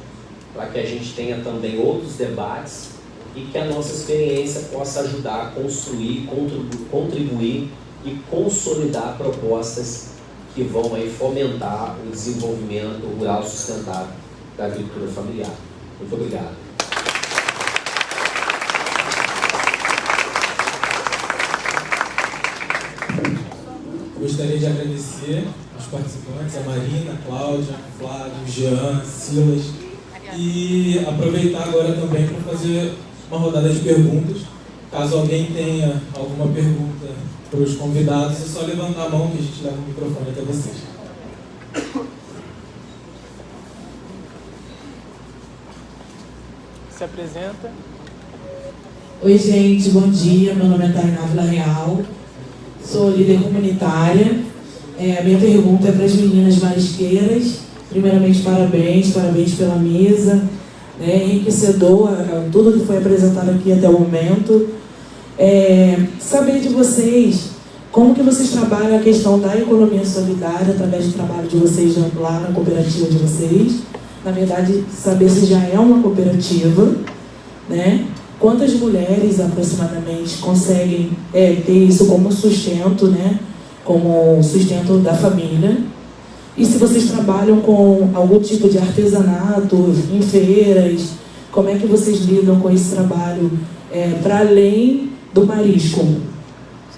para que a gente tenha também outros debates e que a nossa experiência possa ajudar a construir, contribuir e consolidar propostas que vão aí fomentar o desenvolvimento rural sustentável da agricultura familiar. Muito obrigado. Gostaria de agradecer aos participantes, a Marina, a Cláudia, o Flávio, o Jean, Silas, e aproveitar agora também para fazer uma rodada de perguntas. Caso alguém tenha alguma pergunta para os convidados, é só levantar a mão que a gente leva o microfone até vocês. Se apresenta. Oi, gente, bom dia. Meu nome é Tainá Villarreal, sou líder comunitária. A minha pergunta é para as meninas marisqueiras. Primeiramente, parabéns pela mesa. Enriquecedor tudo que foi apresentado aqui até o momento. Saber de vocês, como que vocês trabalham a questão da economia solidária através do trabalho de vocês lá na cooperativa de vocês. Na verdade, saber se já é uma cooperativa, né? Quantas mulheres aproximadamente conseguem ter isso como sustento, né? Como sustento da família. E se vocês trabalham com algum tipo de artesanato em feiras, como é que vocês lidam com esse trabalho para além do marisco?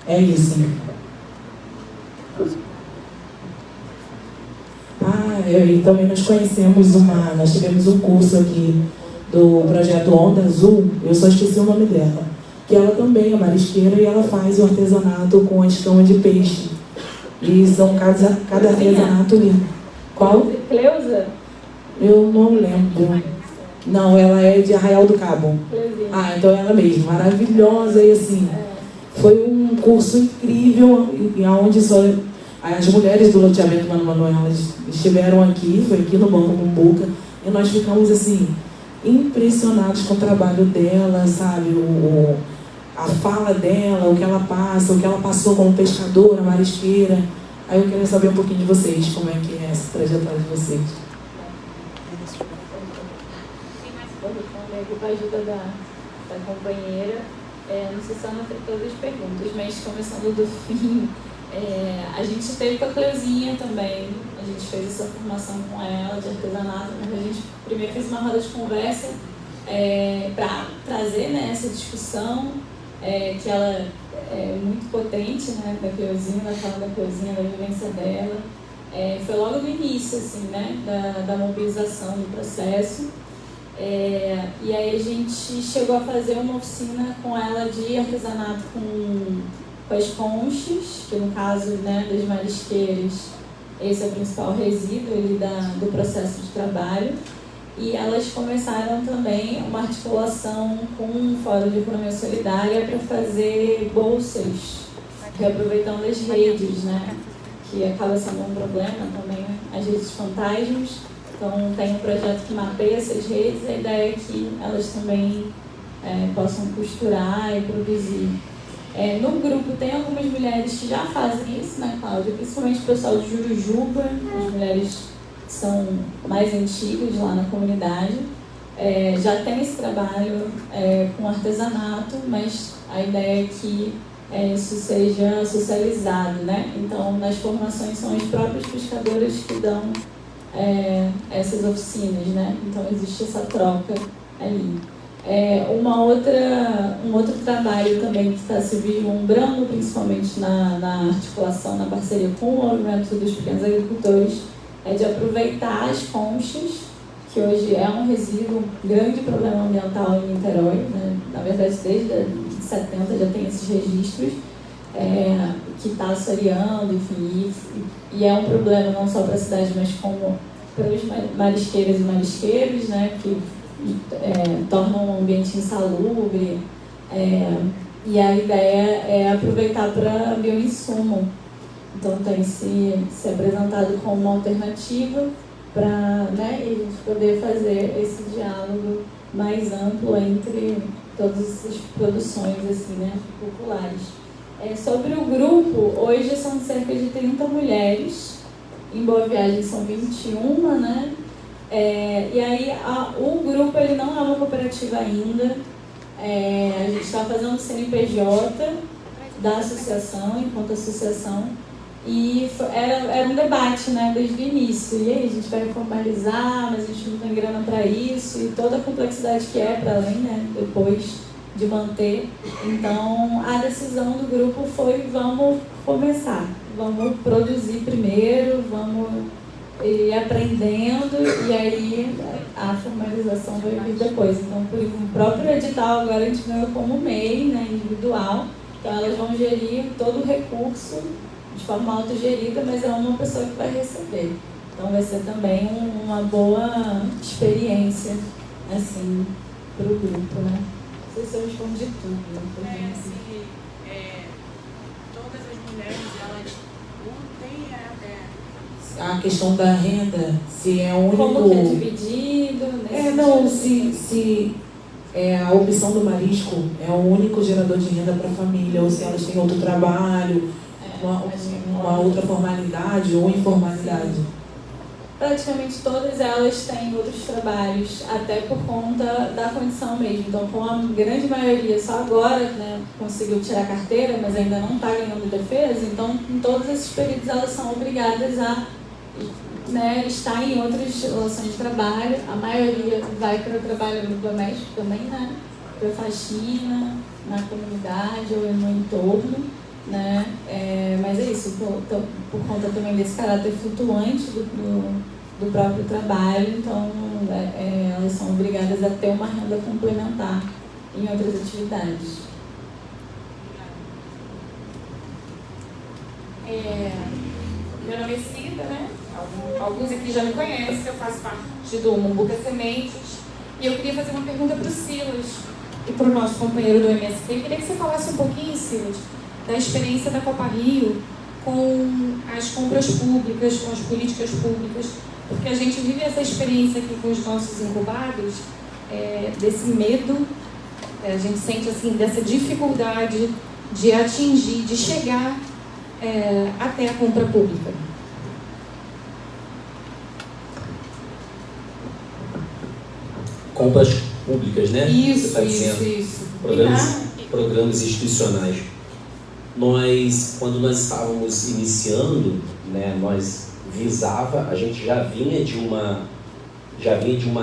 É isso. E também nós tivemos um curso aqui do projeto Onda Azul, eu só esqueci o nome dela, que ela também é marisqueira e ela faz o artesanato com a escama de peixe. E são cada artesanato lindo. Qual? Cleusa? Eu não lembro. Não, ela é de Arraial do Cabo. Cleusinha. Então ela mesma, maravilhosa e assim. Foi um curso incrível, onde só as mulheres do loteamento Mano Manuel, elas estiveram aqui, foi aqui no Banco Mumbuca, e nós ficamos assim, impressionados com o trabalho dela, sabe? A fala dela, o que ela passa, o que ela passou como pescadora, marisqueira. Aí eu queria saber um pouquinho de vocês, como é que é essa trajetória de vocês. Com a ajuda da companheira, não sei se ela fez todas as perguntas, mas começando do fim, a gente teve com a Cleusinha também, a gente fez essa formação com ela de artesanato, mas a gente primeiro fez uma roda de conversa para trazer, né, essa discussão, que ela é muito potente, né, da Cleusinha, da fala da Cleusinha, da vivência dela. Foi logo no início, assim, né, da mobilização do processo. E aí a gente chegou a fazer uma oficina com ela de artesanato com as conchas, que no caso, né, das marisqueiras, esse é o principal resíduo do processo de trabalho. E elas começaram também uma articulação com o Fórum de Economia Solidária para fazer bolsas, reaproveitando as redes, né, que acaba sendo um problema também, as redes fantasmas. Então, tem um projeto que mapeia essas redes, a ideia é que elas também possam costurar e produzir. No grupo tem algumas mulheres que já fazem isso, né, Cláudia? Principalmente o pessoal de Jurujuba, as mulheres que são mais antigas lá na comunidade. Já tem esse trabalho com artesanato, mas a ideia é que isso seja socializado, né? Então, nas formações são as próprias pescadoras que dão essas oficinas, né? Então existe essa troca ali. Um outro trabalho também que está se vislumbrando, principalmente na articulação, na parceria com o movimento dos pequenos agricultores, é de aproveitar as conchas, que hoje é um resíduo, um grande problema ambiental em Niterói, né? Na verdade desde 70 já tem esses registros, que está assoreando, enfim, e é um problema não só para a cidade, mas como para os marisqueiras e marisqueiros, né, que tornam o ambiente insalubre, e a ideia é aproveitar para bioinsumo. Então tem se apresentado como uma alternativa para, né, a gente poder fazer esse diálogo mais amplo entre todas essas produções assim, né, populares. Sobre o grupo, hoje são cerca de 30 mulheres, em Boa Viagem são 21, né? E aí o grupo ele não é uma cooperativa ainda, a gente está fazendo o CNPJ da associação, enquanto associação, e era um debate, né, desde o início. E aí, a gente vai formalizar, mas a gente não tem grana para isso, e toda a complexidade que é para além, né, depois de manter. Então, a decisão do grupo foi: vamos começar, vamos produzir primeiro, vamos ir aprendendo, e aí a formalização vai vir depois. Então, por o próprio edital agora a gente ganhou como MEI, né, individual. Então, elas vão gerir todo o recurso de forma autogerida, mas é uma pessoa que vai receber. Então, vai ser também uma boa experiência, assim, para o grupo, né? Não sei se eu respondi tudo. Né? Todas as mulheres, elas não têm a questão da renda, se é o único... Como que é dividido? Se a opção do marisco é o único gerador de renda para a família, ou se elas têm outro trabalho, uma outra formalidade ou informalidade. Praticamente todas elas têm outros trabalhos, até por conta da condição mesmo. Então, com a grande maioria, só agora, né, conseguiu tirar a carteira, mas ainda não está ganhando defesa. Então, em todos esses períodos, elas são obrigadas a, né, estar em outras relações de trabalho. A maioria vai para o trabalho no doméstico também, né, para faxina, na comunidade ou no entorno. Né? Mas é isso, por conta também desse caráter flutuante do próprio trabalho, então elas são obrigadas a ter uma renda complementar em outras atividades. Meu nome é Cida, né? Alguns aqui já me conhecem, eu faço parte do Mumbuca Sementes, e eu queria fazer uma pergunta para o Silas e para o nosso companheiro do MST. Eu queria que você falasse um pouquinho, Silas, da experiência da Copa Rio com as compras públicas, com as políticas públicas, porque a gente vive essa experiência aqui com os nossos incubados, desse medo, a gente sente assim, dessa dificuldade de atingir, de chegar até a compra pública. Compras públicas, né? Isso, você está dizendo. Isso. Programas institucionais. Quando nós estávamos iniciando, né, a gente já vinha de uma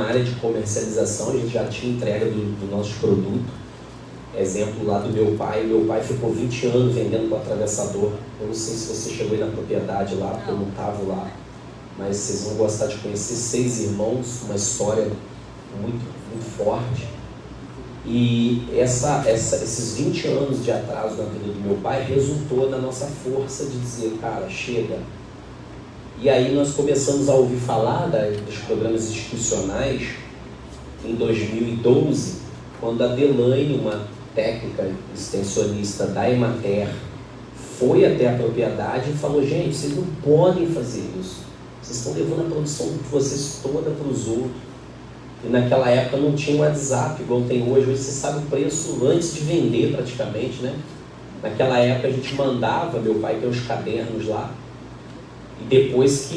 área de comercialização, a gente já tinha entrega do nosso produto. Exemplo lá do meu pai ficou 20 anos vendendo para o atravessador. Eu não sei se você chegou aí na propriedade lá, porque eu não estava lá, mas vocês vão gostar de conhecer 6 irmãos, uma história muito, muito forte. E esses 20 anos de atraso na vida do meu pai resultou na nossa força de dizer, cara, chega. E aí nós começamos a ouvir falar dos programas institucionais em 2012, quando a Delaine, uma técnica extensionista da Emater, foi até a propriedade e falou: gente, vocês não podem fazer isso. Vocês estão levando a produção de vocês toda para os outros. E naquela época não tinha WhatsApp igual tem hoje. Hoje você sabe o preço antes de vender praticamente, né? Naquela época a gente mandava, meu pai tem os cadernos lá, e depois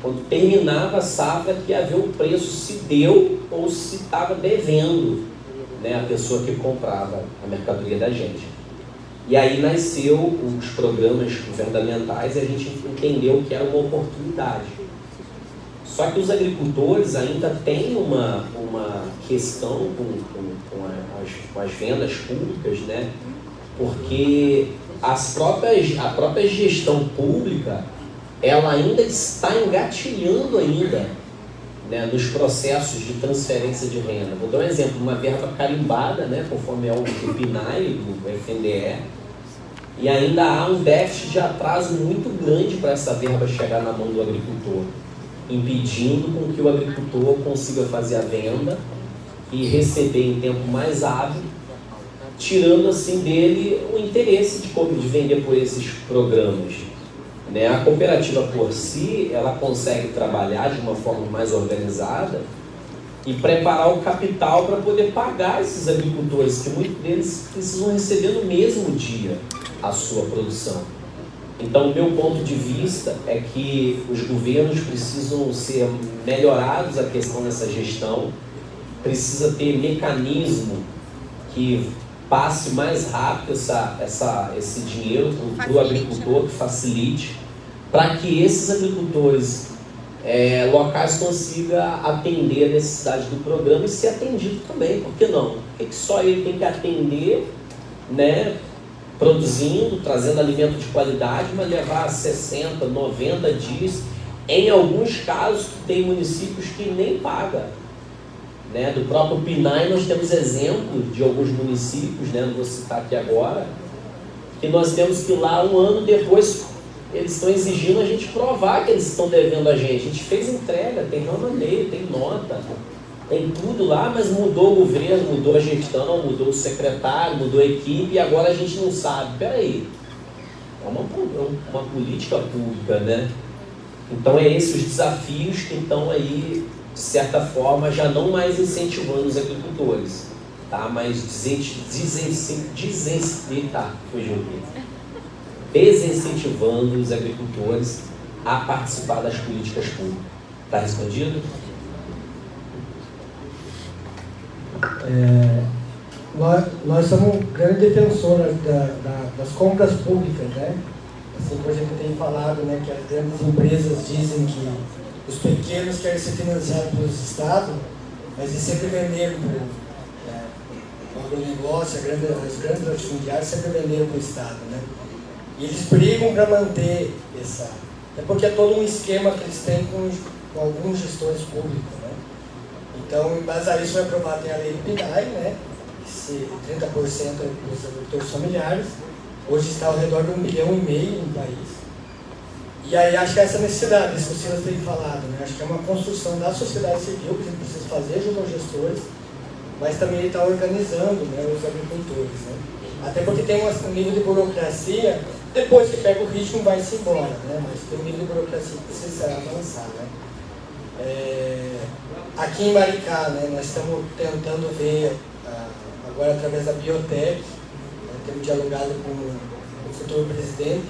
quando terminava a safra, que ia ver o preço, se deu ou se estava devendo, né, a pessoa que comprava a mercadoria da gente. E aí nasceu os programas governamentais e a gente entendeu que era uma oportunidade. Só que os agricultores ainda têm uma questão com as vendas públicas, né? Porque a própria gestão pública, ela ainda está engatilhando ainda, né, nos processos de transferência de renda. Vou dar um exemplo, uma verba carimbada, né, conforme é o PNAE, do FNDE, e ainda há um déficit de atraso muito grande para essa verba chegar na mão do agricultor, impedindo com que o agricultor consiga fazer a venda e receber em tempo mais hábil, tirando assim dele o interesse de vender por esses programas. Né? A cooperativa por si, ela consegue trabalhar de uma forma mais organizada e preparar o capital para poder pagar esses agricultores, que muitos deles precisam receber no mesmo dia a sua produção. Então, o meu ponto de vista é que os governos precisam ser melhorados a questão dessa gestão, precisa ter mecanismo que passe mais rápido esse dinheiro para o agricultor, que facilite, para que esses agricultores locais consigam atender a necessidade do programa e ser atendido também. Por que não? Por que só ele tem que atender, né, produzindo, trazendo alimento de qualidade, mas levar 60, 90 dias? Em alguns casos, tem municípios que nem pagam. Né? Do próprio PNAE nós temos exemplos de alguns municípios, né? Não vou citar aqui agora, que nós temos que ir lá um ano depois, eles estão exigindo a gente provar que eles estão devendo a gente. A gente fez entrega, tem ramaneio, tem nota, tem tudo lá, mas mudou o governo, mudou a gestão, mudou o secretário, mudou a equipe, e agora a gente não sabe. Peraí, é uma política pública, né? Então é esses os desafios que estão aí, de certa forma, já não mais incentivando os agricultores, tá? Mas desincentivando os agricultores a participar das políticas públicas. Está respondido? Nós somos grandes defensores das compras públicas, né? Assim como a gente tem falado, né, que as grandes empresas dizem que os pequenos querem ser financiados pelos estados, mas eles sempre venderam para o agronegócio, as grandes latifundiárias sempre venderam para o estado, né? E eles brigam para manter essa... É porque é todo um esquema que eles têm com alguns gestores públicos, né? Então, em base a isso, vai aprovar a lei do PNAE, né? Esse 30% dos agricultores familiares. Hoje está ao redor de 1,5 bilhão no país. E aí acho que essa necessidade, isso que o Silas tem falado, né? Acho que é uma construção da sociedade civil que a gente precisa fazer junto aos gestores, mas também ele está organizando, né, os agricultores, né? Até porque tem um nível de burocracia, depois que pega o ritmo vai-se embora, né? Mas tem um nível de burocracia que precisa avançar, né? Aqui em Maricá, né, nós estamos tentando ver, agora através da Biotech, temos dialogado com o futuro presidente,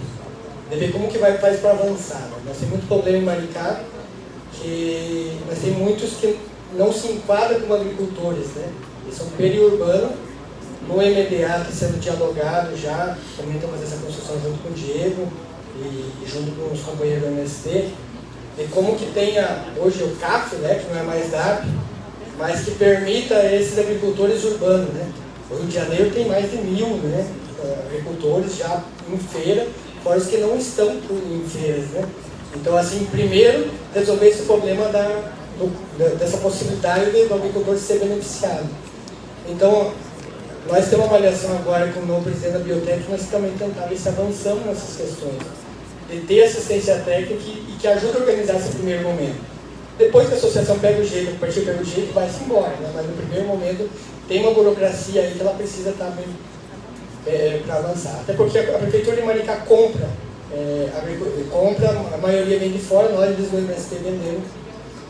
de ver como que faz para avançar, né? Nós temos muito problema em Maricá, que nós temos muitos que não se enquadram como agricultores, né? Eles são periurbanos, no MDA está sendo dialogado já, também estamos fazendo essa construção junto com o Diego e junto com os companheiros do MST, e como que tenha hoje o CAF, né, que não é mais DAP, mas que permita esses agricultores urbanos, né? O Rio de Janeiro tem mais de 1.000, né, agricultores já em feira, fora os que não estão em feiras, né? Então, assim, primeiro, resolver esse problema dessa possibilidade do agricultor ser beneficiado. Então, nós temos uma avaliação agora com o novo presidente da Biotech, nós também tentamos ver se avançamos nessas questões, de ter assistência técnica e que ajude a organizar esse primeiro momento. Depois que a associação pega o jeito, o partido pega o jeito, vai-se embora, né? Mas no primeiro momento tem uma burocracia aí que ela precisa estar bem para avançar. Até porque a Prefeitura de Maricá compra, a maioria vem de fora, nós do MST vendemos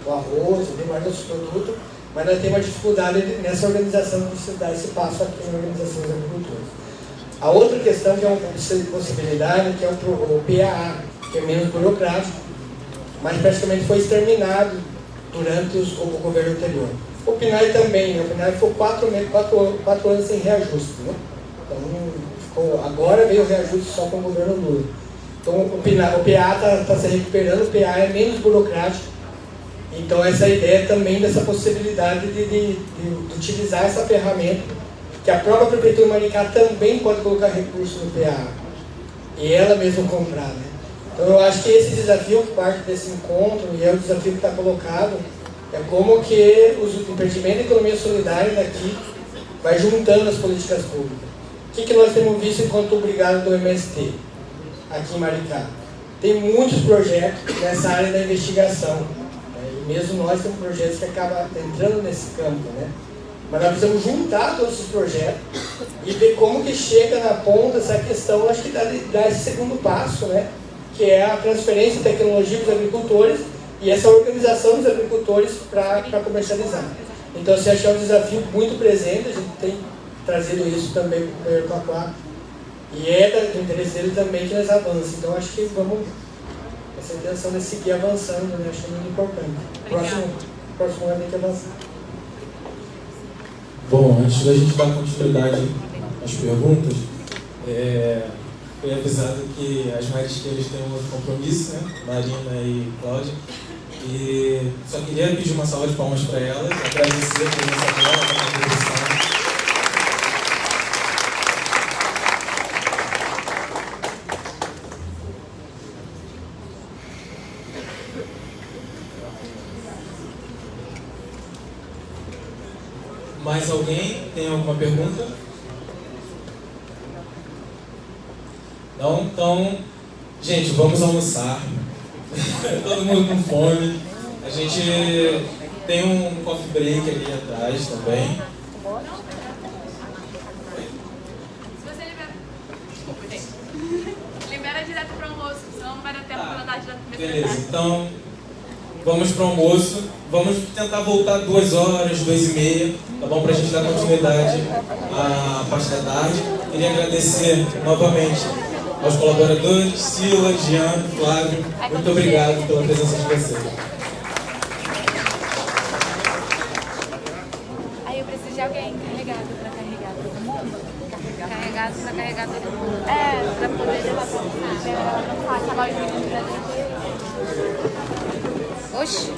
o arroz, vendemos vários outros produtos, mas nós temos uma dificuldade nessa organização de dar esse passo aqui na organização dos agricultores. A outra questão que é uma possibilidade, que é o PAA, que é menos burocrático, mas praticamente foi exterminado durante o governo anterior. O PNAE também, né? O PNAE ficou 4 anos sem reajuste, né? Então, agora veio o reajuste só com o governo Lula. Então o PA está se recuperando, o PA é menos burocrático. Então essa ideia também dessa possibilidade de utilizar essa ferramenta, que a própria Prefeitura de Maricá também pode colocar recursos no PA, e ela mesma comprar, né? Então eu acho que esse desafio que parte desse encontro, e é o desafio que está colocado, é como que o empreendimento de economia solidária daqui vai juntando as políticas públicas. O que nós temos visto enquanto obrigado do MST, aqui em Maricá? Tem muitos projetos nessa área da investigação, né? E mesmo nós temos projetos que acabam entrando nesse campo, né? Mas nós precisamos juntar todos esses projetos e ver como que chega na ponta essa questão, acho que dá esse segundo passo, né? Que é a transferência de tecnologia para os agricultores e essa organização dos agricultores para comercializar. Então, assim, acho que é um desafio muito presente, a gente tem trazido isso também para o companheiro Paquá. E é do interesse dele também que nós avancemos. Então, acho que vamos, essa intenção de seguir avançando, né? Acho que é muito importante. Próximo ano tem que avançar. Bom, antes da gente dar continuidade às perguntas, fui avisado que as marisqueiras têm um outro compromisso, né? Marina e Cláudia. E só queria pedir uma salva de palmas para elas, agradecer a presença dela, a contribuição. Mais alguém tem alguma pergunta? Não? Então, gente, vamos almoçar. Todo mundo com fome. A gente tem um coffee break ali atrás também. Se você libera... Desculpa, gente. Libera direto para o almoço, senão não vai dar tempo para dar direto para o Beleza, então vamos para o almoço. Vamos tentar voltar 2 horas, 2h30, tá bom? Para a gente dar continuidade à parte da tarde. Queria agradecer novamente aos colaboradores, Silas, Jean, Flávio. Muito obrigado pela presença de vocês. Aí eu preciso de alguém carregado para carregar todo mundo. Carregado para carregar todo mundo. Para poder levar para o chamar os meninos da gente. Oxi.